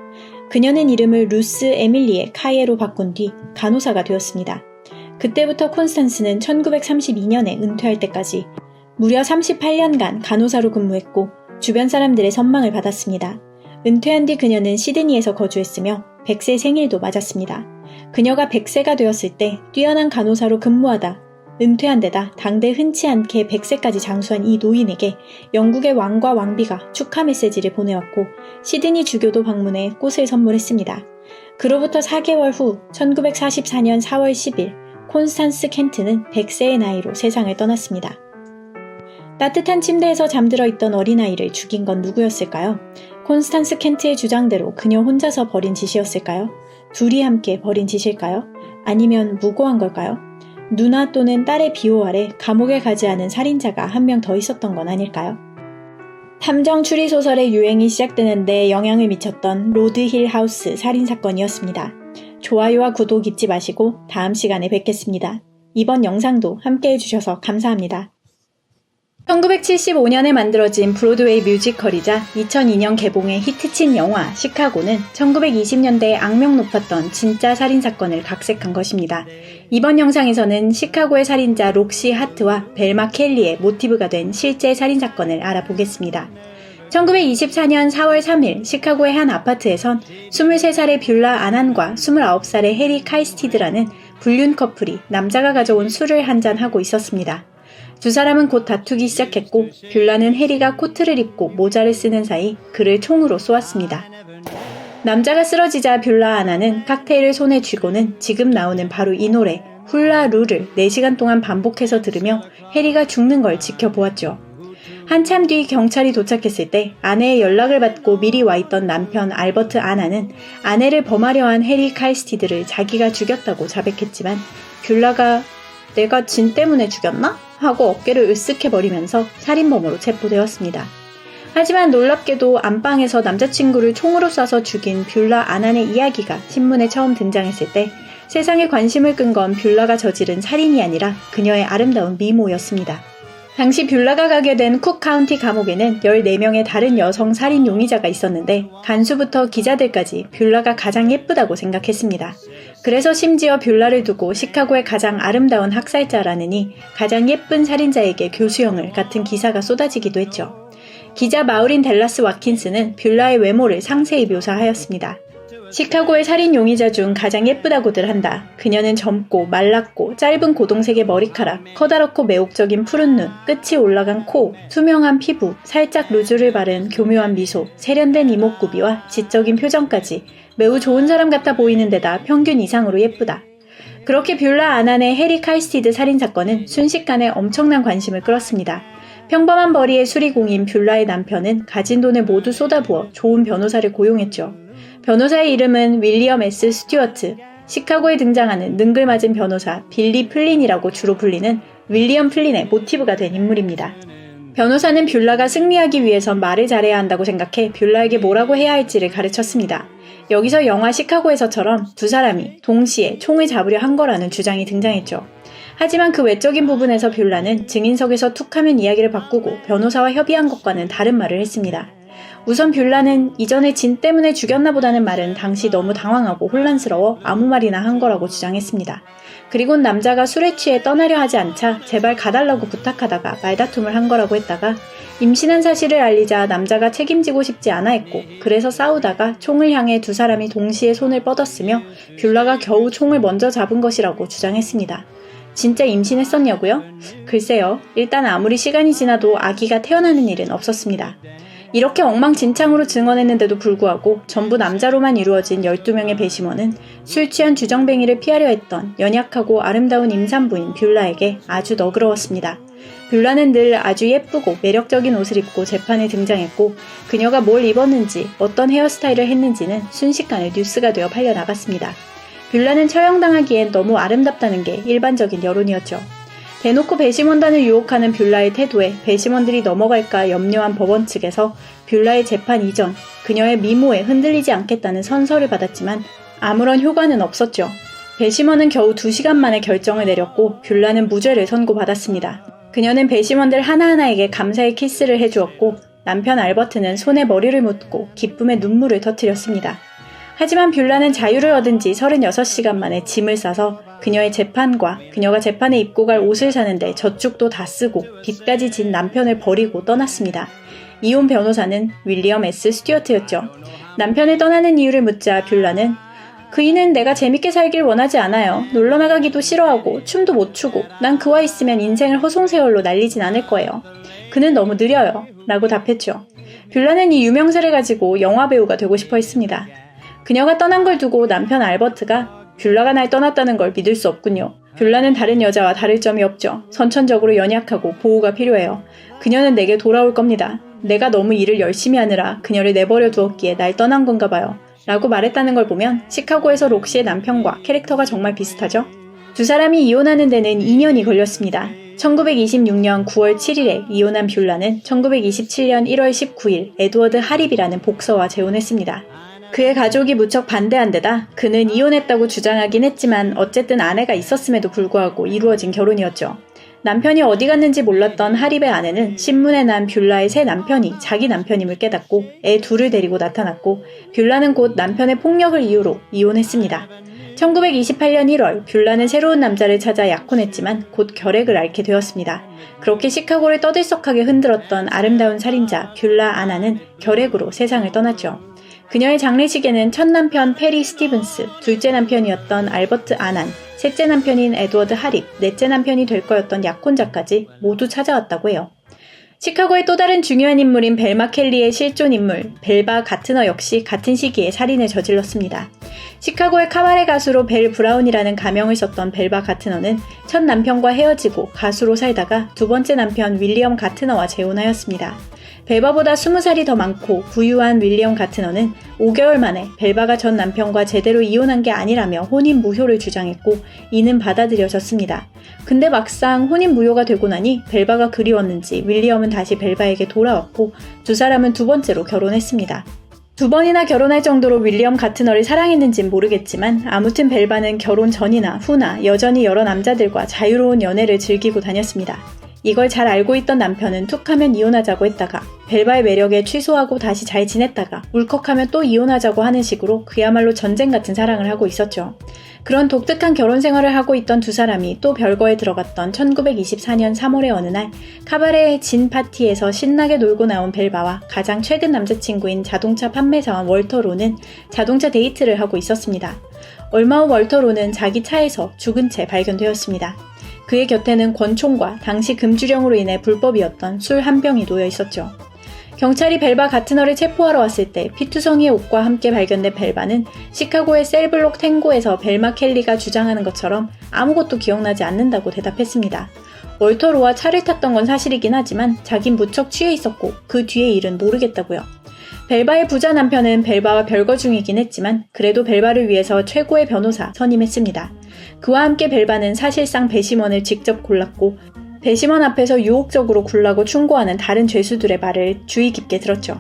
Speaker 1: 그녀는 이름을 루스 에밀리의 카예로 바꾼 뒤 간호사가 되었습니다. 그때부터 콘스탄스는 1932년에 은퇴할 때까지 무려 38년간 간호사로 근무했고 주변 사람들의 선망을 받았습니다. 은퇴한 뒤 그녀는 시드니에서 거주했으며 100세 생일도 맞았습니다. 그녀가 100세가 되었을 때 뛰어난 간호사로 근무하다 은퇴한 데다 당대 흔치 않게 100세까지 장수한 이 노인에게 영국의 왕과 왕비가 축하 메시지를 보내왔고 시드니 주교도 방문해 꽃을 선물했습니다. 그로부터 4개월 후 1944년 4월 10일 콘스탄스 켄트는 100세의 나이로 세상을 떠났습니다. 따뜻한 침대에서 잠들어 있던 어린아이를 죽인 건 누구였을까요? 콘스탄스 켄트의 주장대로 그녀 혼자서 벌인 짓이었을까요? 둘이 함께 벌인 짓일까요? 아니면 무고한 걸까요? 누나 또는 딸의 비호 아래 감옥에 가지 않은 살인자가 한 명 더 있었던 건 아닐까요? 탐정 추리소설의 유행이 시작되는 데 영향을 미쳤던 로드힐 하우스 살인사건이었습니다. 좋아요와 구독 잊지 마시고 다음 시간에 뵙겠습니다. 이번 영상도 함께 해주셔서 감사합니다. 1975년에 만들어진 브로드웨이 뮤지컬이자 2002년 개봉의 히트친 영화 시카고는 1920년대에 악명 높았던 진짜 살인사건을 각색한 것입니다. 이번 영상에서는 시카고의 살인자 록시 하트와 벨마 켈리의 모티브가 된 실제 살인사건을 알아보겠습니다. 1924년 4월 3일 시카고의 한 아파트에선 23살의 뷰라 아난과 29살의 해리 칼스티드라는 불륜 커플이 남자가 가져온 술을 한잔하고 있었습니다. 두 사람은 곧 다투기 시작했고 뷰라는 해리가 코트를 입고 모자를 쓰는 사이 그를 총으로 쏘았습니다. 남자가 쓰러지자 뷰라 아나는 칵테일을 손에 쥐고는 지금 나오는 바로 이 노래 훌라루를 4시간 동안 반복해서 들으며 해리가 죽는 걸 지켜보았죠. 한참 뒤 경찰이 도착했을 때 아내의 연락을 받고 미리 와있던 남편 알버트 아나는 아내를 범하려 한 해리 칼스티드를 자기가 죽였다고 자백했지만 뷰라가 내가 진 때문에 죽였나? 하고 어깨를 으쓱해버리면서 살인범으로 체포되었습니다. 하지만 놀랍게도 안방에서 남자친구를 총으로 쏴서 죽인 뷰라 아난의 이야기가 신문에 처음 등장했을 때 세상의 관심을 끈 건 뷰라가 저지른 살인이 아니라 그녀의 아름다운 미모였습니다. 당시 뷰라가 가게 된 쿡 카운티 감옥에는 14명의 다른 여성 살인 용의자가 있었는데 간수부터 기자들까지 뷰라가 가장 예쁘다고 생각했습니다. 그래서 심지어 뷰라를 두고 시카고의 가장 아름다운 학살자라느니 가장 예쁜 살인자에게 교수형을 같은 기사가 쏟아지기도 했죠. 기자 마우린 델라스 와킨스는 뷰라의 외모를 상세히 묘사하였습니다. 시카고의 살인 용의자 중 가장 예쁘다고들 한다. 그녀는 젊고 말랐고 짧은 고동색의 머리카락, 커다랗고 매혹적인 푸른 눈, 끝이 올라간 코, 투명한 피부, 살짝 루즈를 바른 교묘한 미소, 세련된 이목구비와 지적인 표정까지 매우 좋은 사람 같아 보이는 데다 평균 이상으로 예쁘다. 그렇게 뷰라 아난의 해리 칼스티드 살인사건은 순식간에 엄청난 관심을 끌었습니다. 평범한 벌이의 수리공인 뷰라의 남편은 가진 돈을 모두 쏟아부어 좋은 변호사를 고용했죠. 변호사의 이름은 윌리엄 S. 스튜어트, 시카고에 등장하는 능글맞은 변호사 빌리 플린이라고 주로 불리는 윌리엄 플린의 모티브가 된 인물입니다. 변호사는 뷰라가 승리하기 위해선 말을 잘해야 한다고 생각해 뷰라에게 뭐라고 해야 할지를 가르쳤습니다. 여기서 영화 시카고에서처럼 두 사람이 동시에 총을 잡으려 한 거라는 주장이 등장했죠. 하지만 그 외적인 부분에서 뷰라는 증인석에서 툭하면 이야기를 바꾸고 변호사와 협의한 것과는 다른 말을 했습니다. 우선 뷰라는 이전에 진 때문에 죽였나 보다는 말은 당시 너무 당황하고 혼란스러워 아무 말이나 한 거라고 주장했습니다. 그리곤 남자가 술에 취해 떠나려 하지 않자 제발 가달라고 부탁하다가 말다툼을 한 거라고 했다가 임신한 사실을 알리자 남자가 책임지고 싶지 않아 했고 그래서 싸우다가 총을 향해 두 사람이 동시에 손을 뻗었으며 뷰라가 겨우 총을 먼저 잡은 것이라고 주장했습니다. 진짜 임신했었냐고요? 글쎄요. 일단 아무리 시간이 지나도 아기가 태어나는 일은 없었습니다. 이렇게 엉망진창으로 증언했는데도 불구하고 전부 남자로만 이루어진 12명의 배심원은 술 취한 주정뱅이를 피하려 했던 연약하고 아름다운 임산부인 뷰라에게 아주 너그러웠습니다. 뷰라는 늘 아주 예쁘고 매력적인 옷을 입고 재판에 등장했고 그녀가 뭘 입었는지 어떤 헤어스타일을 했는지는 순식간에 뉴스가 되어 팔려나갔습니다. 뷰라는 처형당하기엔 너무 아름답다는 게 일반적인 여론이었죠. 대놓고 배심원단을 유혹하는 뷰라의 태도에 배심원들이 넘어갈까 염려한 법원 측에서 뷰라의 재판 이전 그녀의 미모에 흔들리지 않겠다는 선서를 받았지만 아무런 효과는 없었죠. 배심원은 겨우 2시간 만에 결정을 내렸고 뷰라는 무죄를 선고받았습니다. 그녀는 배심원들 하나하나에게 감사의 키스를 해주었고 남편 알버트는 손에 머리를 묻고 기쁨의 눈물을 터뜨렸습니다. 하지만 뷰라는 자유를 얻은 지 36시간 만에 짐을 싸서 그녀의 재판과 그녀가 재판에 입고 갈 옷을 사는데 저축도 다 쓰고 빚까지 진 남편을 버리고 떠났습니다. 이혼 변호사는 윌리엄 S. 스튜어트였죠. 남편을 떠나는 이유를 묻자 뷰라는 그이는 내가 재밌게 살길 원하지 않아요. 놀러 나가기도 싫어하고 춤도 못 추고 난 그와 있으면 인생을 허송세월로 날리진 않을 거예요. 그는 너무 느려요. 라고 답했죠. 뷰라는 이 유명세를 가지고 영화배우가 되고 싶어 했습니다. 그녀가 떠난 걸 두고 남편 알버트가 뷰라가 날 떠났다는 걸 믿을 수 없군요. 뷰라는 다른 여자와 다를 점이 없죠. 선천적으로 연약하고 보호가 필요해요. 그녀는 내게 돌아올 겁니다. 내가 너무 일을 열심히 하느라 그녀를 내버려 두었기에 날 떠난 건가 봐요. 라고 말했다는 걸 보면 시카고에서 록시의 남편과 캐릭터가 정말 비슷하죠? 두 사람이 이혼하는 데는 2년이 걸렸습니다. 1926년 9월 7일에 이혼한 뷰라는 1927년 1월 19일 에드워드 하립이라는 복서와 재혼했습니다. 그의 가족이 무척 반대한 데다 그는 이혼했다고 주장하긴 했지만 어쨌든 아내가 있었음에도 불구하고 이루어진 결혼이었죠. 남편이 어디 갔는지 몰랐던 하립의 아내는 신문에 난 뷰라의 새 남편이 자기 남편임을 깨닫고 애 둘을 데리고 나타났고 뷰라는 곧 남편의 폭력을 이유로 이혼했습니다. 1928년 1월 뷰라는 새로운 남자를 찾아 약혼했지만 곧 결핵을 앓게 되었습니다. 그렇게 시카고를 떠들썩하게 흔들었던 아름다운 살인자 뷰라 아나는 결핵으로 세상을 떠났죠. 그녀의 장례식에는 첫 남편 페리 스티븐스, 둘째 남편이었던 알버트 아난, 셋째 남편인 에드워드 하립, 넷째 남편이 될 거였던 약혼자까지 모두 찾아왔다고 해요. 시카고의 또 다른 중요한 인물인 벨마 켈리의 실존 인물 벨바 가트너 역시 같은 시기에 살인을 저질렀습니다. 시카고의 카바레 가수로 벨 브라운이라는 가명을 썼던 벨바 가트너는 첫 남편과 헤어지고 가수로 살다가 두 번째 남편 윌리엄 가트너와 재혼하였습니다. 벨바보다 20살이 더 많고 부유한 윌리엄 가트너는 5개월 만에 벨바가 전 남편과 제대로 이혼한 게 아니라며 혼인 무효를 주장했고 이는 받아들여졌습니다. 근데 막상 혼인 무효가 되고 나니 벨바가 그리웠는지 윌리엄은 다시 벨바에게 돌아왔고 두 사람은 두 번째로 결혼했습니다. 두 번이나 결혼할 정도로 윌리엄 가트너를 사랑했는진 모르겠지만 아무튼 벨바는 결혼 전이나 후나 여전히 여러 남자들과 자유로운 연애를 즐기고 다녔습니다. 이걸 잘 알고 있던 남편은 툭하면 이혼하자고 했다가 벨바의 매력에 취소하고 다시 잘 지냈다가 울컥하면 또 이혼하자고 하는 식으로 그야말로 전쟁 같은 사랑을 하고 있었죠. 그런 독특한 결혼 생활을 하고 있던 두 사람이 또 별거에 들어갔던 1924년 3월의 어느 날 카바레의 진 파티에서 신나게 놀고 나온 벨바와 가장 최근 남자친구인 자동차 판매사원 월터 로는 자동차 데이트를 하고 있었습니다. 얼마 후 월터 로는 자기 차에서 죽은 채 발견되었습니다. 그의 곁에는 권총과 당시 금주령으로 인해 불법이었던 술 한 병이 놓여 있었죠. 경찰이 벨바 가트너를 체포하러 왔을 때 피투성이의 옷과 함께 발견된 벨바는 시카고의 셀블록 탱고에서 벨마 켈리가 주장하는 것처럼 아무것도 기억나지 않는다고 대답했습니다. 월터로와 차를 탔던 건 사실이긴 하지만 자긴 무척 취해 있었고 그 뒤의 일은 모르겠다고요. 벨바의 부자 남편은 벨바와 별거 중이긴 했지만 그래도 벨바를 위해서 최고의 변호사 선임했습니다. 그와 함께 벨바는 사실상 배심원을 직접 골랐고 배심원 앞에서 유혹적으로 굴라고 충고하는 다른 죄수들의 말을 주의 깊게 들었죠.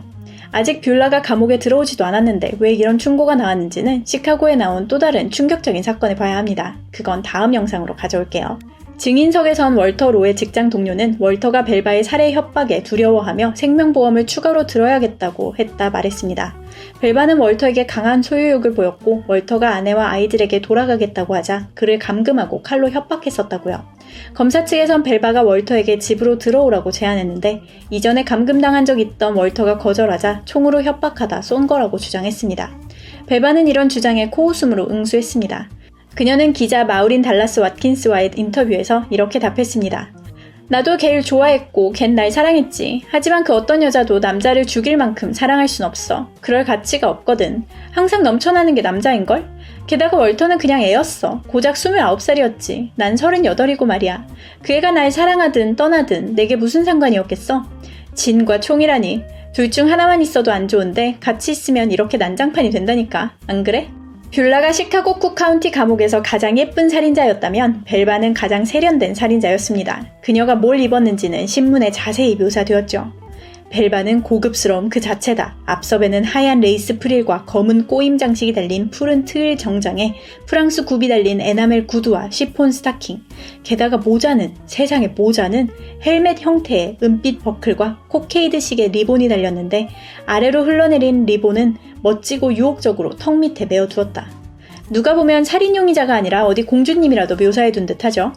Speaker 1: 아직 뷰라가 감옥에 들어오지도 않았는데 왜 이런 충고가 나왔는지는 시카고에 나온 또 다른 충격적인 사건을 봐야 합니다. 그건 다음 영상으로 가져올게요. 증인석에선 월터 로의 직장 동료는 월터가 벨바의 살해 협박에 두려워하며 생명보험을 추가로 들어야겠다고 했다 말했습니다. 벨바는 월터에게 강한 소유욕을 보였고 월터가 아내와 아이들에게 돌아가겠다고 하자 그를 감금하고 칼로 협박했었다고요. 검사 측에선 벨바가 월터에게 집으로 들어오라고 제안했는데 이전에 감금당한 적 있던 월터가 거절하자 총으로 협박하다 쏜 거라고 주장했습니다. 벨바는 이런 주장에 코웃음으로 응수했습니다. 그녀는 기자 마우린 달라스 왓킨스와의 인터뷰에서 이렇게 답했습니다. 나도 걔를 좋아했고 걘 날 사랑했지. 하지만 그 어떤 여자도 남자를 죽일 만큼 사랑할 순 없어. 그럴 가치가 없거든. 항상 넘쳐나는 게 남자인걸? 게다가 월터는 그냥 애였어. 고작 29살이었지. 난 38이고 말이야. 그 애가 날 사랑하든 떠나든 내게 무슨 상관이었겠어? 진과 총이라니. 둘 중 하나만 있어도 안 좋은데 같이 있으면 이렇게 난장판이 된다니까. 안 그래? 뷰라가 시카고 쿡 카운티 감옥에서 가장 예쁜 살인자였다면 벨바는 가장 세련된 살인자였습니다. 그녀가 뭘 입었는지는 신문에 자세히 묘사되었죠. 벨바는 고급스러움 그 자체다. 앞섭에는 하얀 레이스 프릴과 검은 꼬임 장식이 달린 푸른 트일 정장에 프랑스 굽이 달린 에나멜 구두와 시폰 스타킹. 게다가 모자는, 세상에 모자는 헬멧 형태의 은빛 버클과 코케이드식의 리본이 달렸는데 아래로 흘러내린 리본은 멋지고 유혹적으로 턱 밑에 메어두었다. 누가 보면 살인 용의자가 아니라 어디 공주님이라도 묘사해둔 듯하죠.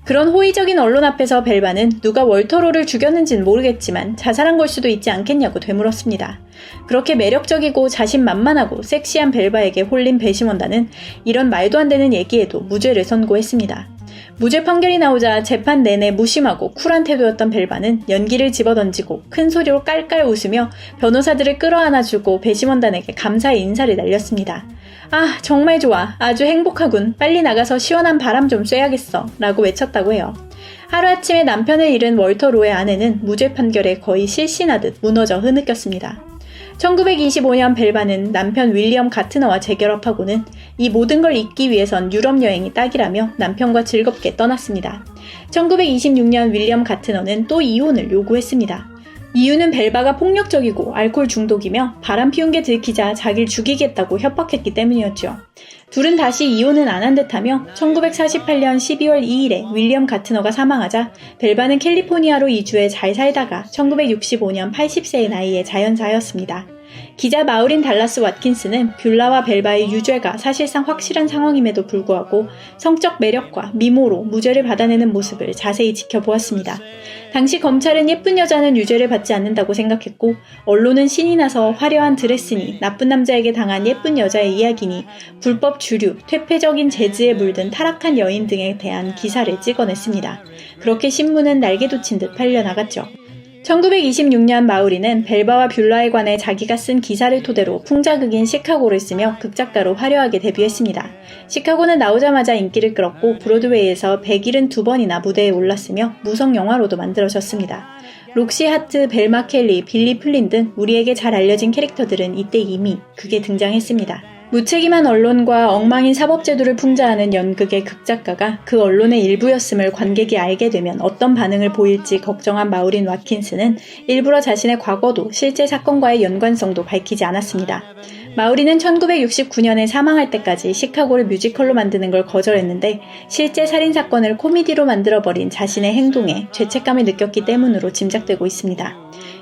Speaker 1: 그런 호의적인 언론 앞에서 벨바는 누가 월터로를 죽였는지는 모르겠지만 자살한 걸 수도 있지 않겠냐고 되물었습니다. 그렇게 매력적이고 자신만만하고 섹시한 벨바에게 홀린 배심원단은 이런 말도 안 되는 얘기에도 무죄를 선고했습니다. 무죄 판결이 나오자 재판 내내 무심하고 쿨한 태도였던 벨바는 연기를 집어던지고 큰 소리로 깔깔 웃으며 변호사들을 끌어안아주고 배심원단에게 감사의 인사를 날렸습니다. 아, 정말 좋아. 아주 행복하군. 빨리 나가서 시원한 바람 좀 쐬야겠어. 라고 외쳤다고 해요. 하루아침에 남편을 잃은 월터 로의 아내는 무죄 판결에 거의 실신하듯 무너져 흐느꼈습니다. 1925년 벨바는 남편 윌리엄 가트너와 재결합하고는 이 모든 걸 잊기 위해선 유럽 여행이 딱이라며 남편과 즐겁게 떠났습니다. 1926년 윌리엄 가트너는 또 이혼을 요구했습니다. 이유는 벨바가 폭력적이고 알코올 중독이며 바람 피운 게 들키자 자기를 죽이겠다고 협박했기 때문이었죠. 둘은 다시 이혼은 안 한 듯하며 1948년 12월 2일에 윌리엄 가트너가 사망하자 벨바는 캘리포니아로 이주해 잘 살다가 1965년 80세의 나이에 자연사하였습니다. 기자 마우린 달라스 왓킨스는 뷰라와 벨바의 유죄가 사실상 확실한 상황임에도 불구하고 성적 매력과 미모로 무죄를 받아내는 모습을 자세히 지켜보았습니다. 당시 검찰은 예쁜 여자는 유죄를 받지 않는다고 생각했고 언론은 신이 나서 화려한 드레스니 나쁜 남자에게 당한 예쁜 여자의 이야기니 불법 주류, 퇴폐적인 재즈에 물든 타락한 여인 등에 대한 기사를 찍어냈습니다. 그렇게 신문은 날개돋친 듯 팔려나갔죠. 1926년 마우리는 벨바와 뷰라에 관해 자기가 쓴 기사를 토대로 풍자극인 시카고를 쓰며 극작가로 화려하게 데뷔했습니다. 시카고는 나오자마자 인기를 끌었고 브로드웨이에서 172번이나 무대에 올랐으며 무성 영화로도 만들어졌습니다. 록시 하트, 벨마 켈리, 빌리 플린 등 우리에게 잘 알려진 캐릭터들은 이때 이미 극에 등장했습니다. 무책임한 언론과 엉망인 사법제도를 풍자하는 연극의 극작가가 그 언론의 일부였음을 관객이 알게 되면 어떤 반응을 보일지 걱정한 마우린 왓킨스는 일부러 자신의 과거도 실제 사건과의 연관성도 밝히지 않았습니다. 마우리는 1969년에 사망할 때까지 시카고를 뮤지컬로 만드는 걸 거절했는데 실제 살인사건을 코미디로 만들어버린 자신의 행동에 죄책감을 느꼈기 때문으로 짐작되고 있습니다.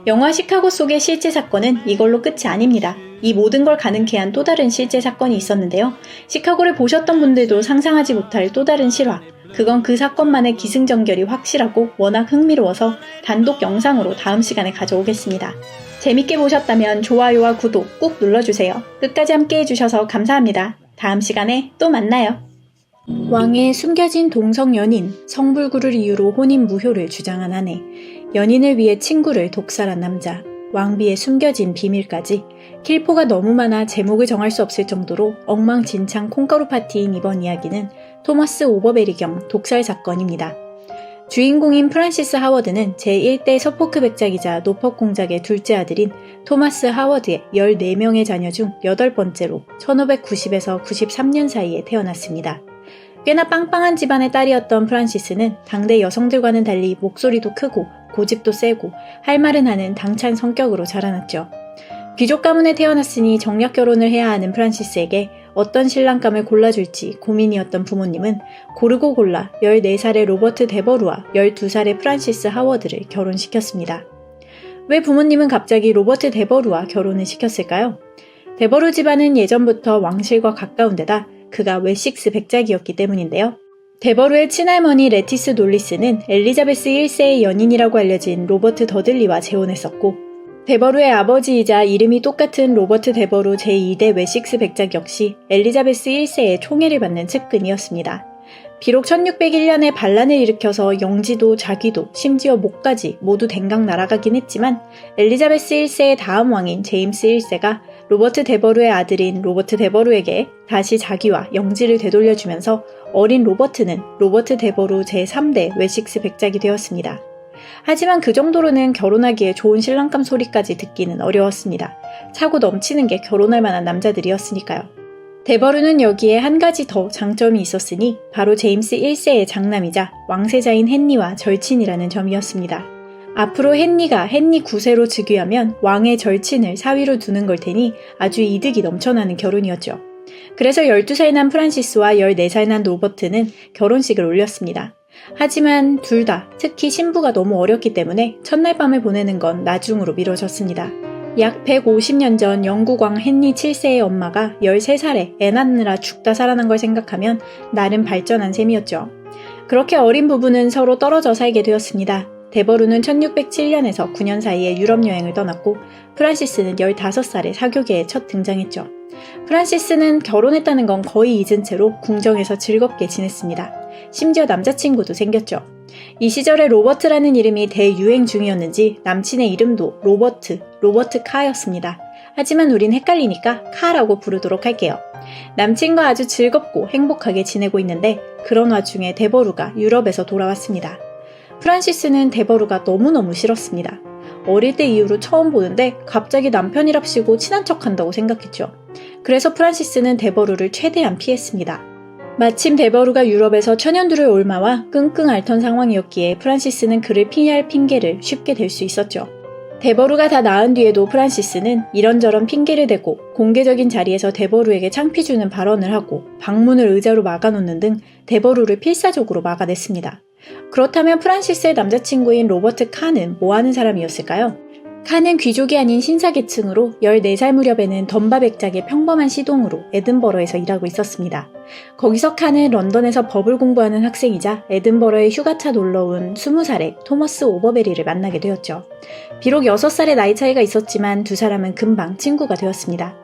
Speaker 1: 영화 시카고 속의 실제 사건은 이걸로 끝이 아닙니다. 이 모든 걸 가능케 한 또 다른 실제 사건이 있었는데요. 시카고를 보셨던 분들도 상상하지 못할 또 다른 실화. 그건 그 사건만의 기승전결이 확실하고 워낙 흥미로워서 단독 영상으로 다음 시간에 가져오겠습니다. 재밌게 보셨다면 좋아요와 구독 꾹 눌러주세요. 끝까지 함께 해주셔서 감사합니다. 다음 시간에 또 만나요. 왕의 숨겨진 동성 연인, 성불구를 이유로 혼인 무효를 주장한 아내, 연인을 위해 친구를 독살한 남자, 왕비의 숨겨진 비밀까지 킬포가 너무 많아 제목을 정할 수 없을 정도로 엉망진창 콩가루 파티인 이번 이야기는 토마스 오버베리 겸 독살 사건입니다. 주인공인 프란시스 하워드는 제1대 서포크 백작이자 노퍽 공작의 둘째 아들인 토마스 하워드의 14명의 자녀 중 8번째로 1590에서 93년 사이에 태어났습니다. 꽤나 빵빵한 집안의 딸이었던 프란시스는 당대 여성들과는 달리 목소리도 크고 고집도 세고 할 말은 하는 당찬 성격으로 자라났죠. 귀족 가문에 태어났으니 정략 결혼을 해야 하는 프란시스에게 어떤 신랑감을 골라줄지 고민이었던 부모님은 고르고 골라 14살의 로버트 데버루와 12살의 프란시스 하워드를 결혼시켰습니다. 왜 부모님은 갑자기 로버트 데버루와 결혼을 시켰을까요? 데버루 집안은 예전부터 왕실과 가까운 데다 그가 웨식스 백작이었기 때문인데요. 데버루의 친할머니 레티스 놀리스는 엘리자베스 1세의 연인이라고 알려진 로버트 더들리와 재혼했었고, 데버루의 아버지이자 이름이 똑같은 로버트 데버루 제2대 웨식스 백작 역시 엘리자베스 1세의 총애를 받는 측근이었습니다. 비록 1601년에 반란을 일으켜서 영지도 자기도 심지어 목까지 모두 댕강 날아가긴 했지만 엘리자베스 1세의 다음 왕인 제임스 1세가 로버트 데버루의 아들인 로버트 데버루에게 다시 자기와 영지를 되돌려주면서 어린 로버트는 로버트 데버루 제3대 웨식스 백작이 되었습니다. 하지만 그 정도로는 결혼하기에 좋은 신랑감 소리까지 듣기는 어려웠습니다. 차고 넘치는 게 결혼할 만한 남자들이었으니까요. 데버루는 여기에 한 가지 더 장점이 있었으니 바로 제임스 1세의 장남이자 왕세자인 헨리와 절친이라는 점이었습니다. 앞으로 헨리가 헨리 9세로 즉위하면 왕의 절친을 사위로 두는 걸 테니 아주 이득이 넘쳐나는 결혼이었죠. 그래서 12살 난 프란시스와 14살 난 로버트는 결혼식을 올렸습니다. 하지만 둘 다 특히 신부가 너무 어렸기 때문에 첫날 밤을 보내는 건 나중으로 미뤄졌습니다. 약 150년 전 영국 왕 헨리 7세의 엄마가 13살에 애 낳느라 죽다 살아난 걸 생각하면 나름 발전한 셈이었죠. 그렇게 어린 부부는 서로 떨어져 살게 되었습니다. 데버루는 1607년에서 9년 사이에 유럽 여행을 떠났고 프란시스는 15살에 사교계에 첫 등장했죠. 프란시스는 결혼했다는 건 거의 잊은 채로 궁정에서 즐겁게 지냈습니다. 심지어 남자친구도 생겼죠. 이 시절에 로버트라는 이름이 대유행 중이었는지 남친의 이름도 로버트 카였습니다. 하지만 우린 헷갈리니까 카라고 부르도록 할게요. 남친과 아주 즐겁고 행복하게 지내고 있는데 그런 와중에 데버루가 유럽에서 돌아왔습니다. 프란시스는 데버루가 너무너무 싫었습니다. 어릴 때 이후로 처음 보는데 갑자기 남편이랍시고 친한 척한다고 생각했죠. 그래서 프란시스는 데버루를 최대한 피했습니다. 마침 데버루가 유럽에서 천연두를 옮아와 끙끙 앓던 상황이었기에 프란시스는 그를 피할 핑계를 쉽게 댈 수 있었죠. 데버루가 다 나은 뒤에도 프란시스는 이런저런 핑계를 대고 공개적인 자리에서 데버루에게 창피 주는 발언을 하고 방문을 의자로 막아놓는 등 데버루를 필사적으로 막아냈습니다. 그렇다면 프란시스의 남자친구인 로버트 칸은 뭐하는 사람이었을까요? 칸은 귀족이 아닌 신사계층으로 14살 무렵에는 덤바 백작의 평범한 시동으로 에든버러에서 일하고 있었습니다. 거기서 칸은 런던에서 법을 공부하는 학생이자 에든버러에 휴가차 놀러온 20살의 토머스 오버베리를 만나게 되었죠. 비록 6살의 나이 차이가 있었지만 두 사람은 금방 친구가 되었습니다.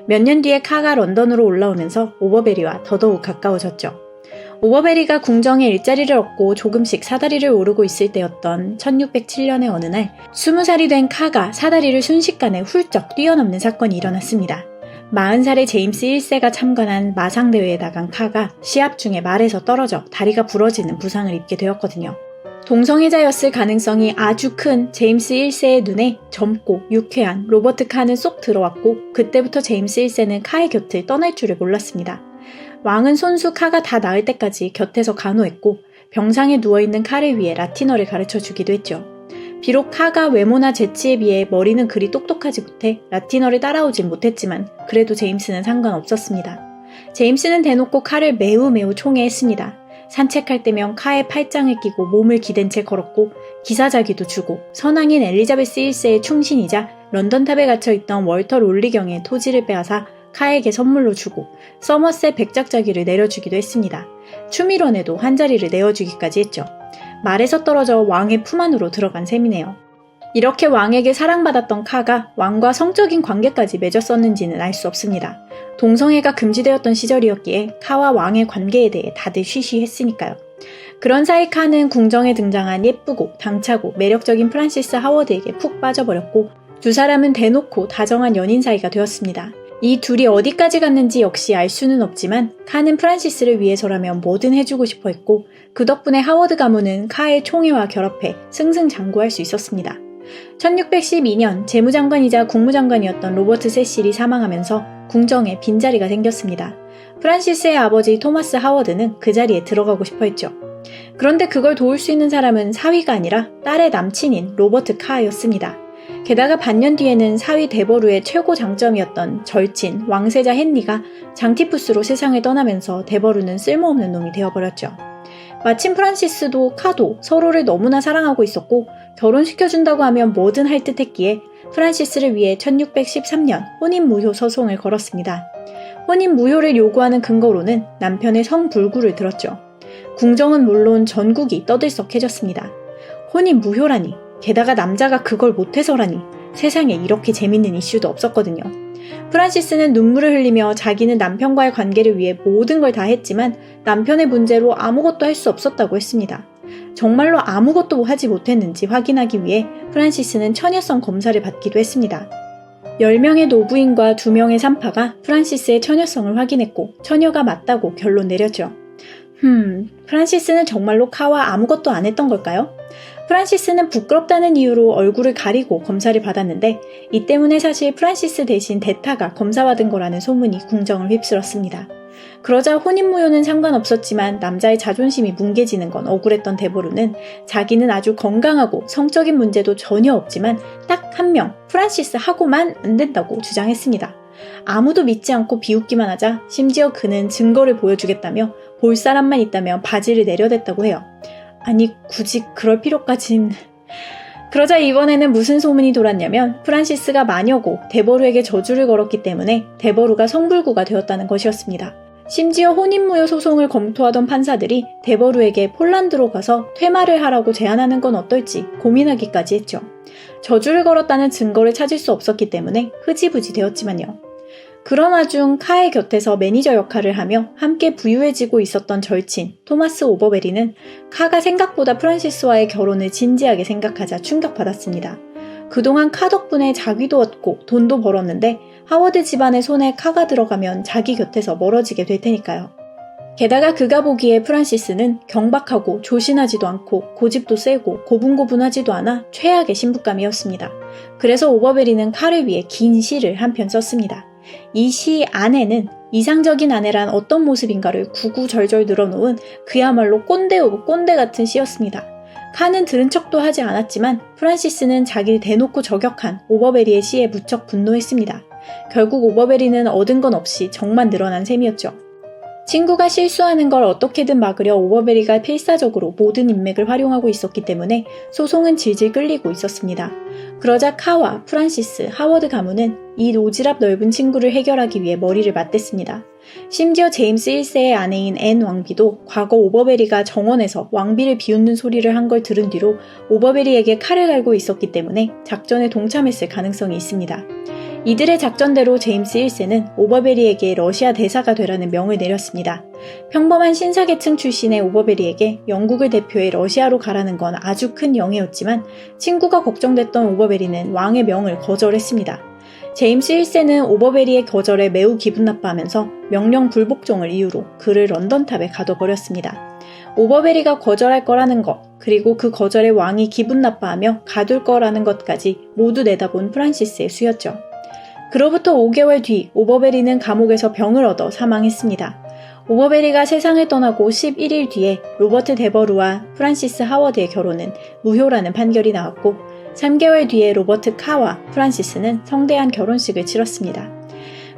Speaker 1: 몇 년 뒤에 카가 런던으로 올라오면서 오버베리와 더더욱 가까워졌죠. 오버베리가 궁정에 일자리를 얻고 조금씩 사다리를 오르고 있을 때였던 1607년의 어느 날 20살이 된 카가 사다리를 순식간에 훌쩍 뛰어넘는 사건이 일어났습니다. 40살의 제임스 1세가 참관한 마상대회에 나간 카가 시합 중에 말에서 떨어져 다리가 부러지는 부상을 입게 되었거든요. 동성애자였을 가능성이 아주 큰 제임스 1세의 눈에 젊고 유쾌한 로버트 카는 쏙 들어왔고 그때부터 제임스 1세는 카의 곁을 떠날 줄을 몰랐습니다. 왕은 손수 카가 다 나을 때까지 곁에서 간호했고 병상에 누워있는 카를 위해 라틴어를 가르쳐주기도 했죠. 비록 카가 외모나 재치에 비해 머리는 그리 똑똑하지 못해 라틴어를 따라오진 못했지만 그래도 제임스는 상관없었습니다. 제임스는 대놓고 카를 매우 총애했습니다. 산책할 때면 카의 팔짱을 끼고 몸을 기댄 채 걸었고 기사자기도 주고 선왕인 엘리자베스 1세의 충신이자 런던탑에 갇혀있던 월터 롤리경의 토지를 빼앗아 카에게 선물로 주고 서머셋 백작자기를 내려주기도 했습니다. 추미론에도 한 자리를 내어주기까지 했죠. 말에서 떨어져 왕의 품 안으로 들어간 셈이네요. 이렇게 왕에게 사랑받았던 카가 왕과 성적인 관계까지 맺었었는지는 알 수 없습니다. 동성애가 금지되었던 시절이었기에 카와 왕의 관계에 대해 다들 쉬쉬했으니까요. 그런 사이 카는 궁정에 등장한 예쁘고 당차고 매력적인 프란시스 하워드에게 푹 빠져버렸고 두 사람은 대놓고 다정한 연인 사이가 되었습니다. 이 둘이 어디까지 갔는지 역시 알 수는 없지만 카는 프란시스를 위해서라면 뭐든 해주고 싶어 했고 그 덕분에 하워드 가문은 카의 총애와 결합해 승승장구할 수 있었습니다. 1612년 재무장관이자 국무장관이었던 로버트 세실이 사망하면서 궁정에 빈자리가 생겼습니다. 프란시스의 아버지 토마스 하워드는 그 자리에 들어가고 싶어 했죠. 그런데 그걸 도울 수 있는 사람은 사위가 아니라 딸의 남친인 로버트 카였습니다. 게다가 반년 뒤에는 사위 데버루의 최고 장점이었던 절친 왕세자 헨리가 장티푸스로 세상을 떠나면서 데버루는 쓸모없는 놈이 되어버렸죠. 마침 프란시스도 카도 서로를 너무나 사랑하고 있었고 결혼시켜준다고 하면 뭐든 할 듯했기에 프란시스를 위해 1613년 혼인무효 소송을 걸었습니다. 혼인무효를 요구하는 근거로는 남편의 성불구를 들었죠. 궁정은 물론 전국이 떠들썩해졌습니다. 혼인무효라니, 게다가 남자가 그걸 못해서라니, 세상에 이렇게 재밌는 이슈도 없었거든요. 프란시스는 눈물을 흘리며 자기는 남편과의 관계를 위해 모든 걸 다 했지만 남편의 문제로 아무것도 할 수 없었다고 했습니다. 정말로 아무것도 하지 못했는지 확인하기 위해 프란시스는 처녀성 검사를 받기도 했습니다. 10명의 노부인과 2명의 산파가 프란시스의 처녀성을 확인했고 처녀가 맞다고 결론 내렸죠. 프란시스는 정말로 카와 아무것도 안 했던 걸까요? 프란시스는 부끄럽다는 이유로 얼굴을 가리고 검사를 받았는데 이 때문에 사실 프란시스 대신 데타가 검사받은 거라는 소문이 궁정을 휩쓸었습니다. 그러자 혼인무효는 상관없었지만 남자의 자존심이 뭉개지는 건 억울했던 데보루는 자기는 아주 건강하고 성적인 문제도 전혀 없지만 딱 한 명 프란시스하고만 안 된다고 주장했습니다. 아무도 믿지 않고 비웃기만 하자 심지어 그는 증거를 보여주겠다며 볼 사람만 있다면 바지를 내려댔다고 해요. 아니 굳이 그럴 필요까진... 그러자 이번에는 무슨 소문이 돌았냐면 프란시스가 마녀고 데버루에게 저주를 걸었기 때문에 데버루가 성불구가 되었다는 것이었습니다. 심지어 혼인무효 소송을 검토하던 판사들이 데버루에게 폴란드로 가서 퇴마를 하라고 제안하는 건 어떨지 고민하기까지 했죠. 저주를 걸었다는 증거를 찾을 수 없었기 때문에 흐지부지 되었지만요. 그런 와중 카의 곁에서 매니저 역할을 하며 함께 부유해지고 있었던 절친 토마스 오버베리는 카가 생각보다 프란시스와의 결혼을 진지하게 생각하자 충격받았습니다. 그동안 카 덕분에 자기도 얻고 돈도 벌었는데 하워드 집안의 손에 카가 들어가면 자기 곁에서 멀어지게 될 테니까요. 게다가 그가 보기에 프란시스는 경박하고 조신하지도 않고 고집도 세고 고분고분하지도 않아 최악의 신부감이었습니다. 그래서 오버베리는 카를 위해 긴 시를 한 편 썼습니다. 이 시 안에는 이상적인 아내란 어떤 모습인가를 구구절절 늘어놓은 그야말로 꼰대 오브 꼰대 같은 시였습니다. 카는 들은 척도 하지 않았지만 프란시스는 자기를 대놓고 저격한 오버베리의 시에 무척 분노했습니다. 결국 오버베리는 얻은 건 없이 정만 늘어난 셈이었죠. 친구가 실수하는 걸 어떻게든 막으려 오버베리가 필사적으로 모든 인맥을 활용하고 있었기 때문에 소송은 질질 끌리고 있었습니다. 그러자 카와 프란시스, 하워드 가문은 이 오지랖 넓은 친구를 해결하기 위해 머리를 맞댔습니다. 심지어 제임스 1세의 아내인 앤 왕비도 과거 오버베리가 정원에서 왕비를 비웃는 소리를 한 걸 들은 뒤로 오버베리에게 칼을 갈고 있었기 때문에 작전에 동참했을 가능성이 있습니다. 이들의 작전대로 제임스 1세는 오버베리에게 러시아 대사가 되라는 명을 내렸습니다. 평범한 신사계층 출신의 오버베리에게 영국을 대표해 러시아로 가라는 건 아주 큰 영예였지만 친구가 걱정됐던 오버베리는 왕의 명을 거절했습니다. 제임스 1세는 오버베리의 거절에 매우 기분 나빠하면서 명령 불복종을 이유로 그를 런던탑에 가둬버렸습니다. 오버베리가 거절할 거라는 것, 그리고 그 거절에 왕이 기분 나빠하며 가둘 거라는 것까지 모두 내다본 프란시스의 수였죠. 그로부터 5개월 뒤 오버베리는 감옥에서 병을 얻어 사망했습니다. 오버베리가 세상을 떠나고 11일 뒤에 로버트 데버루와 프란시스 하워드의 결혼은 무효라는 판결이 나왔고 3개월 뒤에 로버트 카와 프란시스는 성대한 결혼식을 치렀습니다.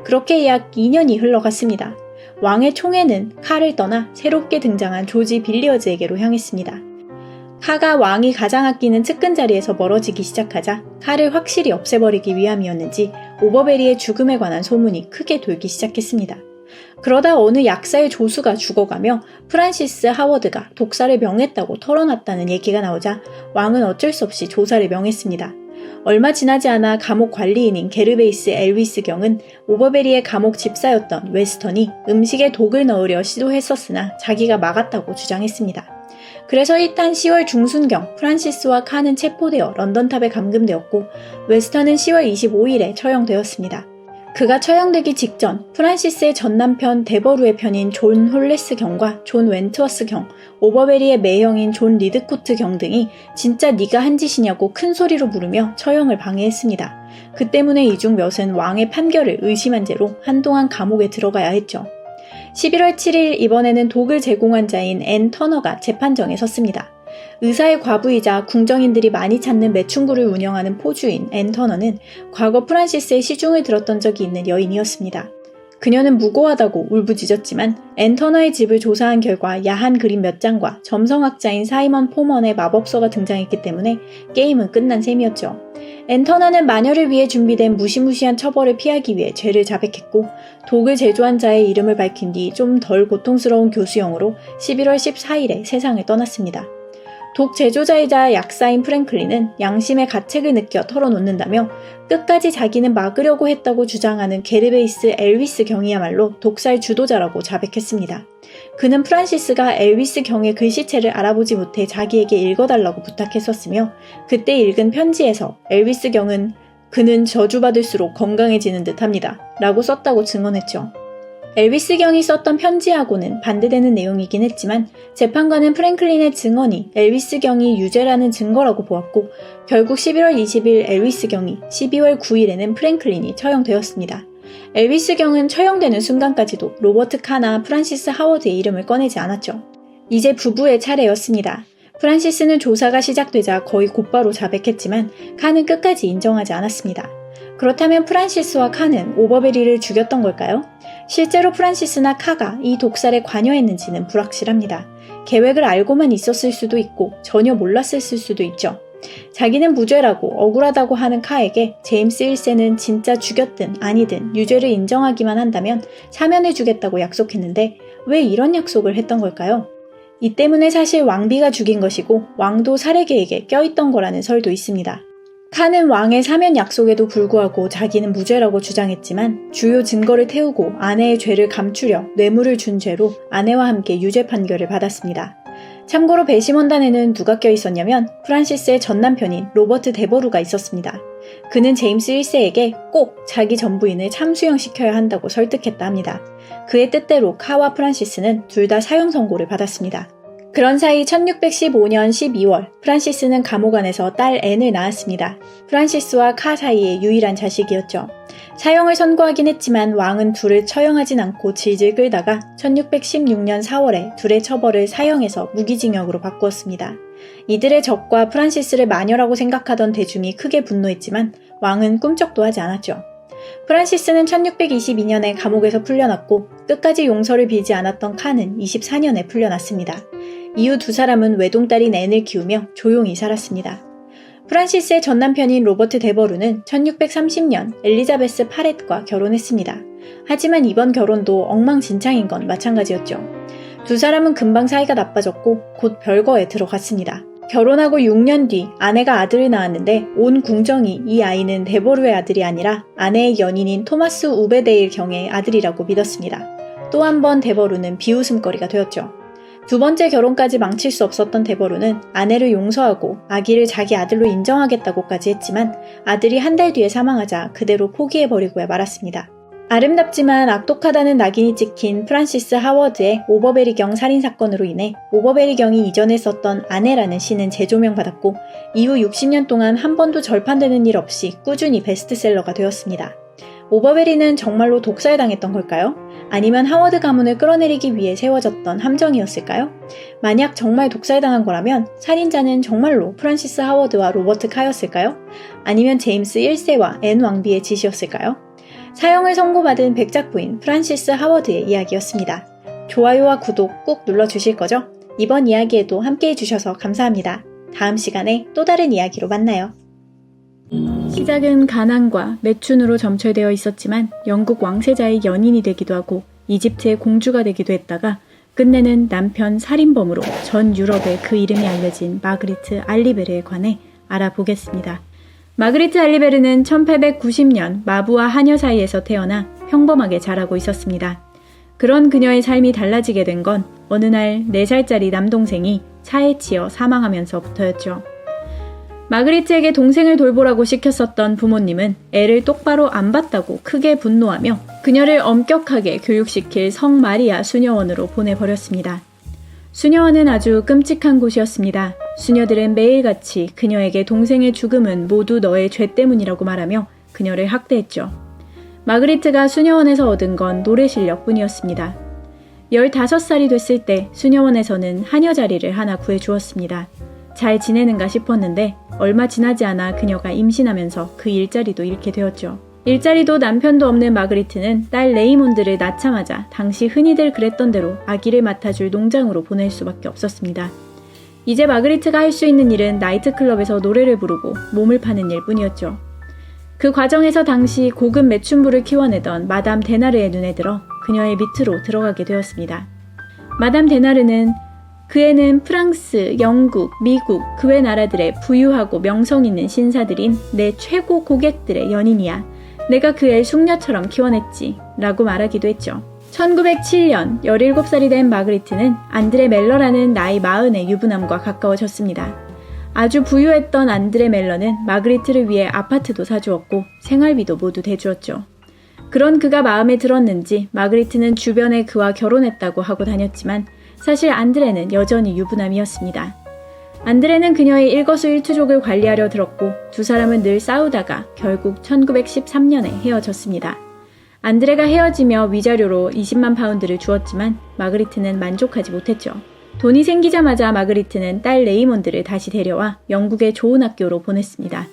Speaker 1: 그렇게 약 2년이 흘러갔습니다. 왕의 총애는 카를 떠나 새롭게 등장한 조지 빌리어즈에게로 향했습니다. 카가 왕이 가장 아끼는 측근 자리에서 멀어지기 시작하자 카를 확실히 없애버리기 위함이었는지 오버베리의 죽음에 관한 소문이 크게 돌기 시작했습니다. 그러다 어느 약사의 조수가 죽어가며 프란시스 하워드가 독사를 명했다고 털어놨다는 얘기가 나오자 왕은 어쩔 수 없이 조사를 명했습니다. 얼마 지나지 않아 감옥 관리인인 게르베이스 엘위스 경은 오버베리의 감옥 집사였던 웨스턴이 음식에 독을 넣으려 시도했었으나 자기가 막았다고 주장했습니다. 그래서 일단 10월 중순경 프란시스와 카는 체포되어 런던탑에 감금되었고 웨스턴은 10월 25일에 처형되었습니다. 그가 처형되기 직전 프란시스의 전남편 데버루의 편인 존 홀레스 경과 존 웬트워스 경, 오버베리의 매형인 존 리드코트 경 등이 진짜 네가 한 짓이냐고 큰 소리로 물으며 처형을 방해했습니다. 그 때문에 이 중 몇은 왕의 판결을 의심한 죄로 한동안 감옥에 들어가야 했죠. 11월 7일 이번에는 독을 제공한 자인 앤 터너가 재판정에 섰습니다. 의사의 과부이자 궁정인들이 많이 찾는 매춘구를 운영하는 포주인 앤 터너는 과거 프란시스의 시중을 들었던 적이 있는 여인이었습니다. 그녀는 무고하다고 울부짖었지만 앤 터너의 집을 조사한 결과 야한 그림 몇 장과 점성학자인 사이먼 포먼의 마법서가 등장했기 때문에 게임은 끝난 셈이었죠. 앤 터너는 마녀를 위해 준비된 무시무시한 처벌을 피하기 위해 죄를 자백했고 독을 제조한 자의 이름을 밝힌 뒤 좀 덜 고통스러운 교수형으로 11월 14일에 세상을 떠났습니다. 독 제조자이자 약사인 프랭클린은 양심의 가책을 느껴 털어놓는다며 끝까지 자기는 막으려고 했다고 주장하는 게르베이스 엘위스 경이야말로 독살 주도자라고 자백했습니다. 그는 프란시스가 엘위스 경의 글씨체를 알아보지 못해 자기에게 읽어달라고 부탁했었으며 그때 읽은 편지에서 엘위스 경은 그는 저주받을수록 건강해지는 듯합니다 라고 썼다고 증언했죠. 엘비스 경이 썼던 편지하고는 반대되는 내용이긴 했지만 재판관은 프랭클린의 증언이 엘비스 경이 유죄라는 증거라고 보았고 결국 11월 20일 엘비스 경이, 12월 9일에는 프랭클린이 처형되었습니다. 엘비스 경은 처형되는 순간까지도 로버트 카나 프란시스 하워드의 이름을 꺼내지 않았죠. 이제 부부의 차례였습니다. 프란시스는 조사가 시작되자 거의 곧바로 자백했지만 카는 끝까지 인정하지 않았습니다. 그렇다면 프란시스와 카는 오버베리를 죽였던 걸까요? 실제로 프란시스나 카가 이 독살에 관여했는지는 불확실합니다. 계획을 알고만 있었을 수도 있고 전혀 몰랐을 수도 있죠. 자기는 무죄라고 억울하다고 하는 카에게 제임스 1세는 진짜 죽였든 아니든 유죄를 인정하기만 한다면 사면해주겠다고 약속했는데 왜 이런 약속을 했던 걸까요? 이 때문에 사실 왕비가 죽인 것이고 왕도 살해 계획에 껴있던 거라는 설도 있습니다. 카는 왕의 사면 약속에도 불구하고 자기는 무죄라고 주장했지만 주요 증거를 태우고 아내의 죄를 감추려 뇌물을 준 죄로 아내와 함께 유죄 판결을 받았습니다. 참고로 배심원단에는 누가 껴있었냐면 프란시스의 전남편인 로버트 데버루가 있었습니다. 그는 제임스 1세에게 꼭 자기 전부인을 참수형시켜야 한다고 설득했다 합니다. 그의 뜻대로 카와 프란시스는 둘 다 사형 선고를 받았습니다. 그런 사이 1615년 12월 프란시스는 감옥 안에서 딸 앤을 낳았습니다. 프란시스와 카 사이의 유일한 자식이었죠. 사형을 선고하긴 했지만 왕은 둘을 처형하진 않고 질질 끌다가 1616년 4월에 둘의 처벌을 사형에서 무기징역으로 바꾸었습니다. 이들의 적과 프란시스를 마녀라고 생각하던 대중이 크게 분노했지만 왕은 꿈쩍도 하지 않았죠. 프란시스는 1622년에 감옥에서 풀려났고 끝까지 용서를 빌지 않았던 카는 24년에 풀려났습니다. 이후 두 사람은 외동딸인 앤을 키우며 조용히 살았습니다. 프란시스의 전남편인 로버트 데버루는 1630년 엘리자베스 파렛과 결혼했습니다. 하지만 이번 결혼도 엉망진창인 건 마찬가지였죠. 두 사람은 금방 사이가 나빠졌고 곧 별거에 들어갔습니다. 결혼하고 6년 뒤 아내가 아들을 낳았는데 온 궁정이 이 아이는 데버루의 아들이 아니라 아내의 연인인 토마스 우베데일 경의 아들이라고 믿었습니다. 또 한 번 데버루는 비웃음거리가 되었죠. 두 번째 결혼까지 망칠 수 없었던 데버루는 아내를 용서하고 아기를 자기 아들로 인정하겠다고까지 했지만 아들이 한 달 뒤에 사망하자 그대로 포기해버리고야 말았습니다. 아름답지만 악독하다는 낙인이 찍힌 프란시스 하워드의 오버베리경 살인사건으로 인해 오버베리경이 이전에 썼던 아내라는 시는 재조명받았고 이후 60년 동안 한 번도 절판되는 일 없이 꾸준히 베스트셀러가 되었습니다. 오버베리는 정말로 독살당했던 걸까요? 아니면 하워드 가문을 끌어내리기 위해 세워졌던 함정이었을까요? 만약 정말 독살당한 거라면 살인자는 정말로 프란시스 하워드와 로버트 카였을까요? 아니면 제임스 1세와 앤 왕비의 짓이었을까요? 사형을 선고받은 백작부인 프란시스 하워드의 이야기였습니다. 좋아요와 구독 꼭 눌러주실 거죠? 이번 이야기에도 함께해 주셔서 감사합니다. 다음 시간에 또 다른 이야기로 만나요. 시작은 가난과 매춘으로 점철되어 있었지만 영국 왕세자의 연인이 되기도 하고 이집트의 공주가 되기도 했다가 끝내는 남편 살인범으로 전 유럽에 그 이름이 알려진 마그리트 알리베르에 관해 알아보겠습니다. 마그리트 알리베르는 1890년 마부와 하녀 사이에서 태어나 평범하게 자라고 있었습니다. 그런 그녀의 삶이 달라지게 된 건 어느 날 4살짜리 남동생이 차에 치여 사망하면서부터였죠. 마그리트에게 동생을 돌보라고 시켰었던 부모님은 애를 똑바로 안 봤다고 크게 분노하며 그녀를 엄격하게 교육시킬 성 마리아 수녀원으로 보내버렸습니다. 수녀원은 아주 끔찍한 곳이었습니다. 수녀들은 매일같이 그녀에게 동생의 죽음은 모두 너의 죄 때문이라고 말하며 그녀를 학대했죠. 마그리트가 수녀원에서 얻은 건 노래 실력뿐이었습니다. 15살이 됐을 때 수녀원에서는 하녀 자리를 하나 구해주었습니다. 잘 지내는가 싶었는데 얼마 지나지 않아 그녀가 임신하면서 그 일자리도 잃게 되었죠. 일자리도 남편도 없는 마그리트는 딸 레이몬드를 낳자마자 당시 흔히들 그랬던 대로 아기를 맡아줄 농장으로 보낼 수밖에 없었습니다. 이제 마그리트가 할 수 있는 일은 나이트클럽에서 노래를 부르고 몸을 파는 일뿐이었죠. 그 과정에서 당시 고급 매춘부를 키워내던 마담 데나르의 눈에 들어 그녀의 밑으로 들어가게 되었습니다. 마담 데나르는 그 애는 프랑스, 영국, 미국 그 외 나라들의 부유하고 명성 있는 신사들인 내 최고 고객들의 연인이야. 내가 그 애 숙녀처럼 키워냈지 라고 말하기도 했죠. 1907년 17살이 된 마그리트는 안드레 멜러라는 나이 40의 유부남과 가까워졌습니다. 아주 부유했던 안드레 멜러는 마그리트를 위해 아파트도 사주었고 생활비도 모두 대주었죠. 그런 그가 마음에 들었는지 마그리트는 주변에 그와 결혼했다고 하고 다녔지만 사실 안드레는 여전히 유부남이었습니다. 안드레는 그녀의 일거수일투족을 관리하려 들었고 두 사람은 늘 싸우다가 결국 1913년에 헤어졌습니다. 안드레가 헤어지며 위자료로 20만 파운드를 주었지만 마그리트는 만족하지 못했죠. 돈이 생기자마자 마그리트는 딸 레이몬드를 다시 데려와 영국의 좋은 학교로 보냈습니다.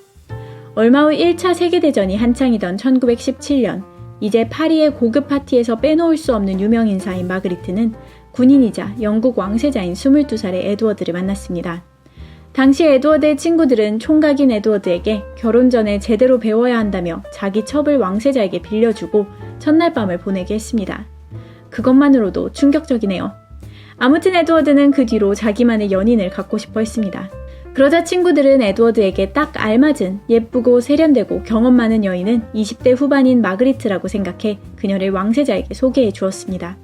Speaker 1: 얼마 후 1차 세계대전이 한창이던 1917년 이제 파리의 고급 파티에서 빼놓을 수 없는 유명 인사인 마그리트는 군인이자 영국 왕세자인 22살의 에드워드를 만났습니다. 당시 에드워드의 친구들은 총각인 에드워드에게 결혼 전에 제대로 배워야 한다며 자기 첩을 왕세자에게 빌려주고 첫날 밤을 보내게 했습니다. 그것만으로도 충격적이네요. 아무튼 에드워드는 그 뒤로 자기만의 연인을 갖고 싶어 했습니다. 그러자 친구들은 에드워드에게 딱 알맞은 예쁘고 세련되고 경험 많은 여인은 20대 후반인 마그리트라고 생각해 그녀를 왕세자에게 소개해 주었습니다.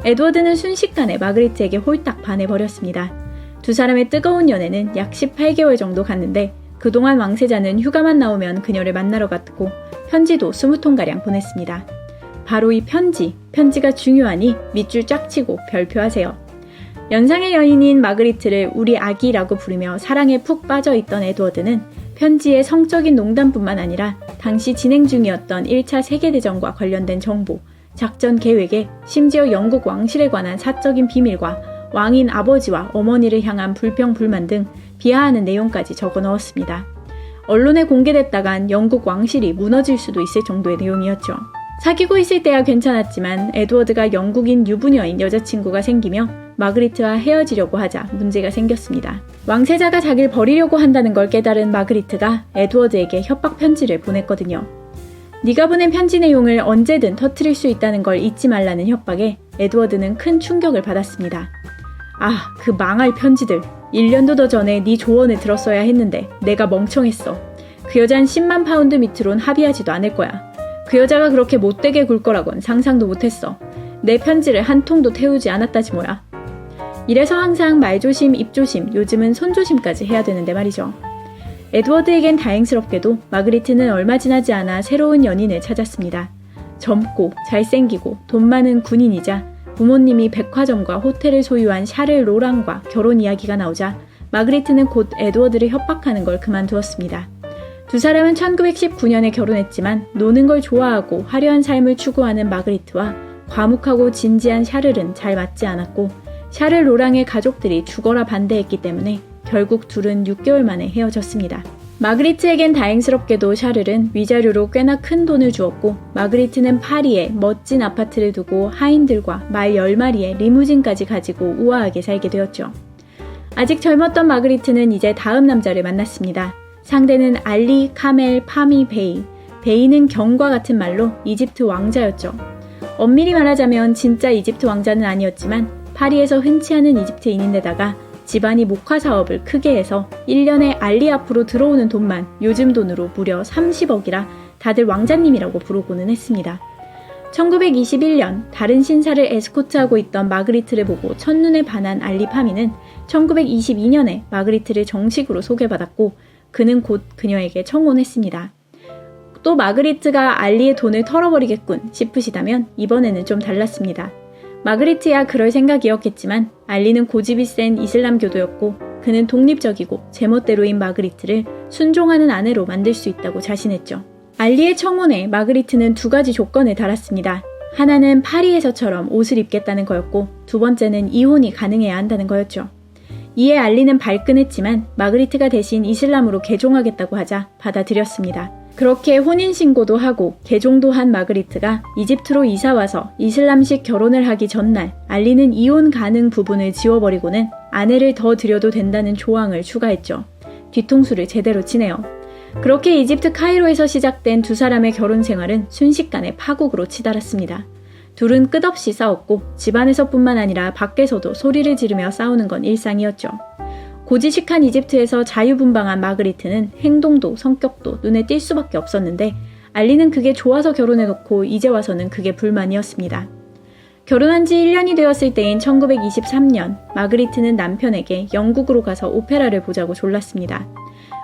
Speaker 1: 에드워드는 순식간에 마그리트에게 홀딱 반해버렸습니다. 두 사람의 뜨거운 연애는 약 18개월 정도 갔는데 그동안 왕세자는 휴가만 나오면 그녀를 만나러 갔고 편지도 20통가량 보냈습니다. 바로 이 편지가 중요하니 밑줄 쫙 치고 별표하세요. 연상의 연인인 마그리트를 우리 아기라고 부르며 사랑에 푹 빠져있던 에드워드는 편지의 성적인 농담뿐만 아니라 당시 진행 중이었던 1차 세계대전과 관련된 정보, 작전 계획에 심지어 영국 왕실에 관한 사적인 비밀과 왕인 아버지와 어머니를 향한 불평불만 등 비하하는 내용까지 적어 넣었습니다. 언론에 공개됐다간 영국 왕실이 무너질 수도 있을 정도의 내용이었죠. 사귀고 있을 때야 괜찮았지만 에드워드가 영국인 유부녀인 여자친구가 생기며 마그리트와 헤어지려고 하자 문제가 생겼습니다. 왕세자가 자기를 버리려고 한다는 걸 깨달은 마그리트가 에드워드에게 협박 편지를 보냈거든요. 네가 보낸 편지 내용을 언제든 터뜨릴 수 있다는 걸 잊지 말라는 협박에 에드워드는 큰 충격을 받았습니다. 아, 그 망할 편지들. 1년도 더 전에 네 조언을 들었어야 했는데 내가 멍청했어. 그 여잔 10만 파운드 밑으론 합의하지도 않을 거야. 그 여자가 그렇게 못되게 굴 거라곤 상상도 못했어. 내 편지를 한 통도 태우지 않았다지 뭐야. 이래서 항상 말조심, 입조심, 요즘은 손조심까지 해야 되는데 말이죠. 에드워드에겐 다행스럽게도 마그리트는 얼마 지나지 않아 새로운 연인을 찾았습니다. 젊고 잘생기고 돈 많은 군인이자 부모님이 백화점과 호텔을 소유한 샤를 로랑과 결혼 이야기가 나오자 마그리트는 곧 에드워드를 협박하는 걸 그만두었습니다. 두 사람은 1919년에 결혼했지만 노는 걸 좋아하고 화려한 삶을 추구하는 마그리트와 과묵하고 진지한 샤를은 잘 맞지 않았고 샤를 로랑의 가족들이 죽어라 반대했기 때문에 결국 둘은 6개월 만에 헤어졌습니다. 마그리트에겐 다행스럽게도 샤를은 위자료로 꽤나 큰 돈을 주었고 마그리트는 파리에 멋진 아파트를 두고 하인들과 말 10마리의 리무진까지 가지고 우아하게 살게 되었죠. 아직 젊었던 마그리트는 이제 다음 남자를 만났습니다. 상대는 알리 카멜 파미 베이. 베이는 경과 같은 말로 이집트 왕자였죠. 엄밀히 말하자면 진짜 이집트 왕자는 아니었지만 파리에서 흔치 않은 이집트인인데다가 집안이 목화 사업을 크게 해서 1년에 알리 앞으로 들어오는 돈만 요즘 돈으로 무려 30억이라 다들 왕자님이라고 부르고는 했습니다. 1921년 다른 신사를 에스코트하고 있던 마그리트를 보고 첫눈에 반한 알리 파미는 1922년에 마그리트를 정식으로 소개받았고 그는 곧 그녀에게 청혼했습니다. 또 마그리트가 알리의 돈을 털어버리겠군 싶으시다면 이번에는 좀 달랐습니다. 마그리트야 그럴 생각이었겠지만 알리는 고집이 센 이슬람교도였고 그는 독립적이고 제멋대로인 마그리트를 순종하는 아내로 만들 수 있다고 자신했죠. 알리의 청혼에 마그리트는 2가지 조건을 달았습니다. 하나는 파리에서처럼 옷을 입겠다는 거였고 두 번째는 이혼이 가능해야 한다는 거였죠. 이에 알리는 발끈했지만 마그리트가 대신 이슬람으로 개종하겠다고 하자 받아들였습니다. 그렇게 혼인신고도 하고 개종도 한 마그리트가 이집트로 이사와서 이슬람식 결혼을 하기 전날 알리는 이혼 가능 부분을 지워버리고는 아내를 더 들여도 된다는 조항을 추가했죠. 뒤통수를 제대로 치네요. 그렇게 이집트 카이로에서 시작된 두 사람의 결혼 생활은 순식간에 파국으로 치달았습니다. 둘은 끝없이 싸웠고 집안에서뿐만 아니라 밖에서도 소리를 지르며 싸우는 건 일상이었죠. 고지식한 이집트에서 자유분방한 마그리트는 행동도 성격도 눈에 띌 수밖에 없었는데 알리는 그게 좋아서 결혼해놓고 이제 와서는 그게 불만이었습니다. 결혼한 지 1년이 되었을 때인 1923년 마그리트는 남편에게 영국으로 가서 오페라를 보자고 졸랐습니다.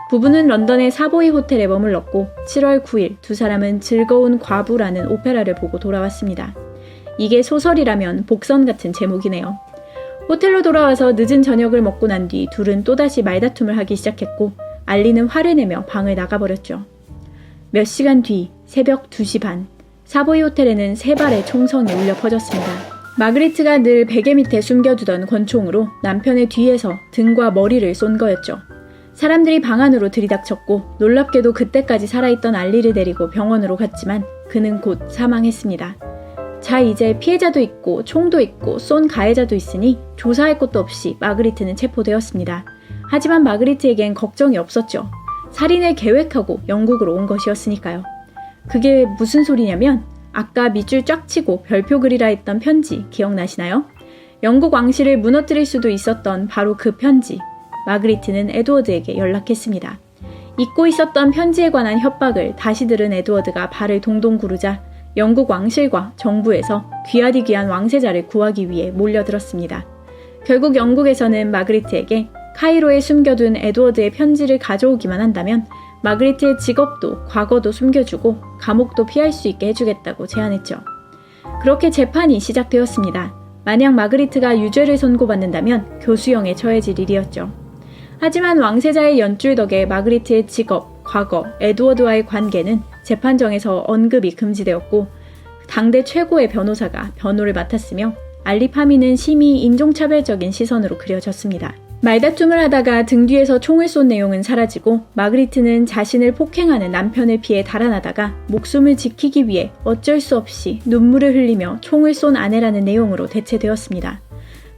Speaker 1: 부부는 런던의 사보이 호텔에 머물렀고 7월 9일 두 사람은 즐거운 과부라는 오페라를 보고 돌아왔습니다. 이게 소설이라면 복선 같은 제목이네요. 호텔로 돌아와서 늦은 저녁을 먹고 난 뒤 둘은 또다시 말다툼을 하기 시작했고 알리는 화를 내며 방을 나가버렸죠. 몇 시간 뒤 새벽 2시 반 사보이 호텔에는 3발의 총성이 울려 퍼졌습니다. 마그리트가 늘 베개 밑에 숨겨두던 권총으로 남편의 뒤에서 등과 머리를 쏜 거였죠. 사람들이 방 안으로 들이닥쳤고 놀랍게도 그때까지 살아있던 알리를 데리고 병원으로 갔지만 그는 곧 사망했습니다. 자, 이제 피해자도 있고 총도 있고 쏜 가해자도 있으니 조사할 것도 없이 마그리트는 체포되었습니다. 하지만 마그리트에겐 걱정이 없었죠. 살인을 계획하고 영국으로 온 것이었으니까요. 그게 무슨 소리냐면 아까 밑줄 쫙 치고 별표 그리라 했던 편지 기억나시나요? 영국 왕실을 무너뜨릴 수도 있었던 바로 그 편지. 마그리트는 에드워드에게 연락했습니다. 잊고 있었던 편지에 관한 협박을 다시 들은 에드워드가 발을 동동 구르자 영국 왕실과 정부에서 귀하디 귀한 왕세자를 구하기 위해 몰려들었습니다. 결국 영국에서는 마그리트에게 카이로에 숨겨둔 에드워드의 편지를 가져오기만 한다면 마그리트의 직업도 과거도 숨겨주고 감옥도 피할 수 있게 해주겠다고 제안했죠. 그렇게 재판이 시작되었습니다. 만약 마그리트가 유죄를 선고받는다면 교수형에 처해질 일이었죠. 하지만 왕세자의 연줄 덕에 마그리트의 직업, 과거, 에드워드와의 관계는 재판정에서 언급이 금지되었고 당대 최고의 변호사가 변호를 맡았으며 알리 파미는 심히 인종차별적인 시선으로 그려졌습니다. 말다툼을 하다가 등 뒤에서 총을 쏜 내용은 사라지고 마그리트는 자신을 폭행하는 남편을 피해 달아나다가 목숨을 지키기 위해 어쩔 수 없이 눈물을 흘리며 총을 쏜 아내라는 내용으로 대체되었습니다.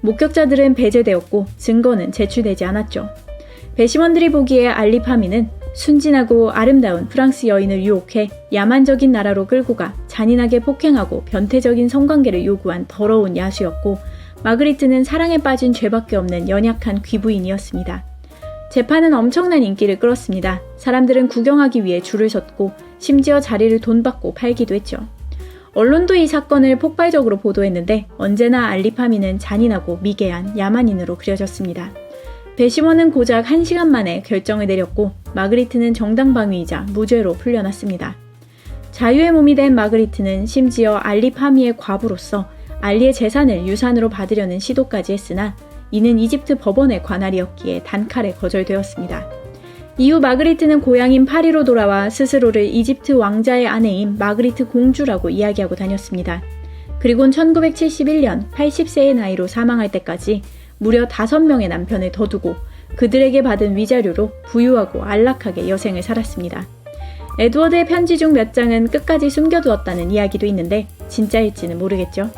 Speaker 1: 목격자들은 배제되었고 증거는 제출되지 않았죠. 배심원들이 보기에 알리 파미는 순진하고 아름다운 프랑스 여인을 유혹해 야만적인 나라로 끌고 가 잔인하게 폭행하고 변태적인 성관계를 요구한 더러운 야수였고 마그리트는 사랑에 빠진 죄밖에 없는 연약한 귀부인이었습니다. 재판은 엄청난 인기를 끌었습니다. 사람들은 구경하기 위해 줄을 섰고 심지어 자리를 돈 받고 팔기도 했죠. 언론도 이 사건을 폭발적으로 보도했는데 언제나 알리 파미는 잔인하고 미개한 야만인으로 그려졌습니다. 배심원은 고작 1시간 만에 결정을 내렸고 마그리트는 정당방위이자 무죄로 풀려났습니다. 자유의 몸이 된 마그리트는 심지어 알리 파미의 과부로서 알리의 재산을 유산으로 받으려는 시도까지 했으나 이는 이집트 법원의 관할이었기에 단칼에 거절되었습니다. 이후 마그리트는 고향인 파리로 돌아와 스스로를 이집트 왕자의 아내인 마그리트 공주라고 이야기하고 다녔습니다. 그리고는 1971년 80세의 나이로 사망할 때까지 무려 5명의 남편을 더 두고 그들에게 받은 위자료로 부유하고 안락하게 여생을 살았습니다. 에드워드의 편지 중 몇 장은 끝까지 숨겨두었다는 이야기도 있는데 진짜일지는 모르겠죠.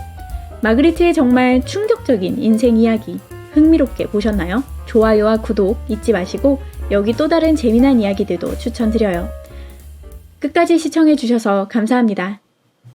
Speaker 1: 마그리트의 정말 충격적인 인생 이야기 흥미롭게 보셨나요? 좋아요와 구독 잊지 마시고 여기 또 다른 재미난 이야기들도 추천드려요. 끝까지 시청해주셔서 감사합니다.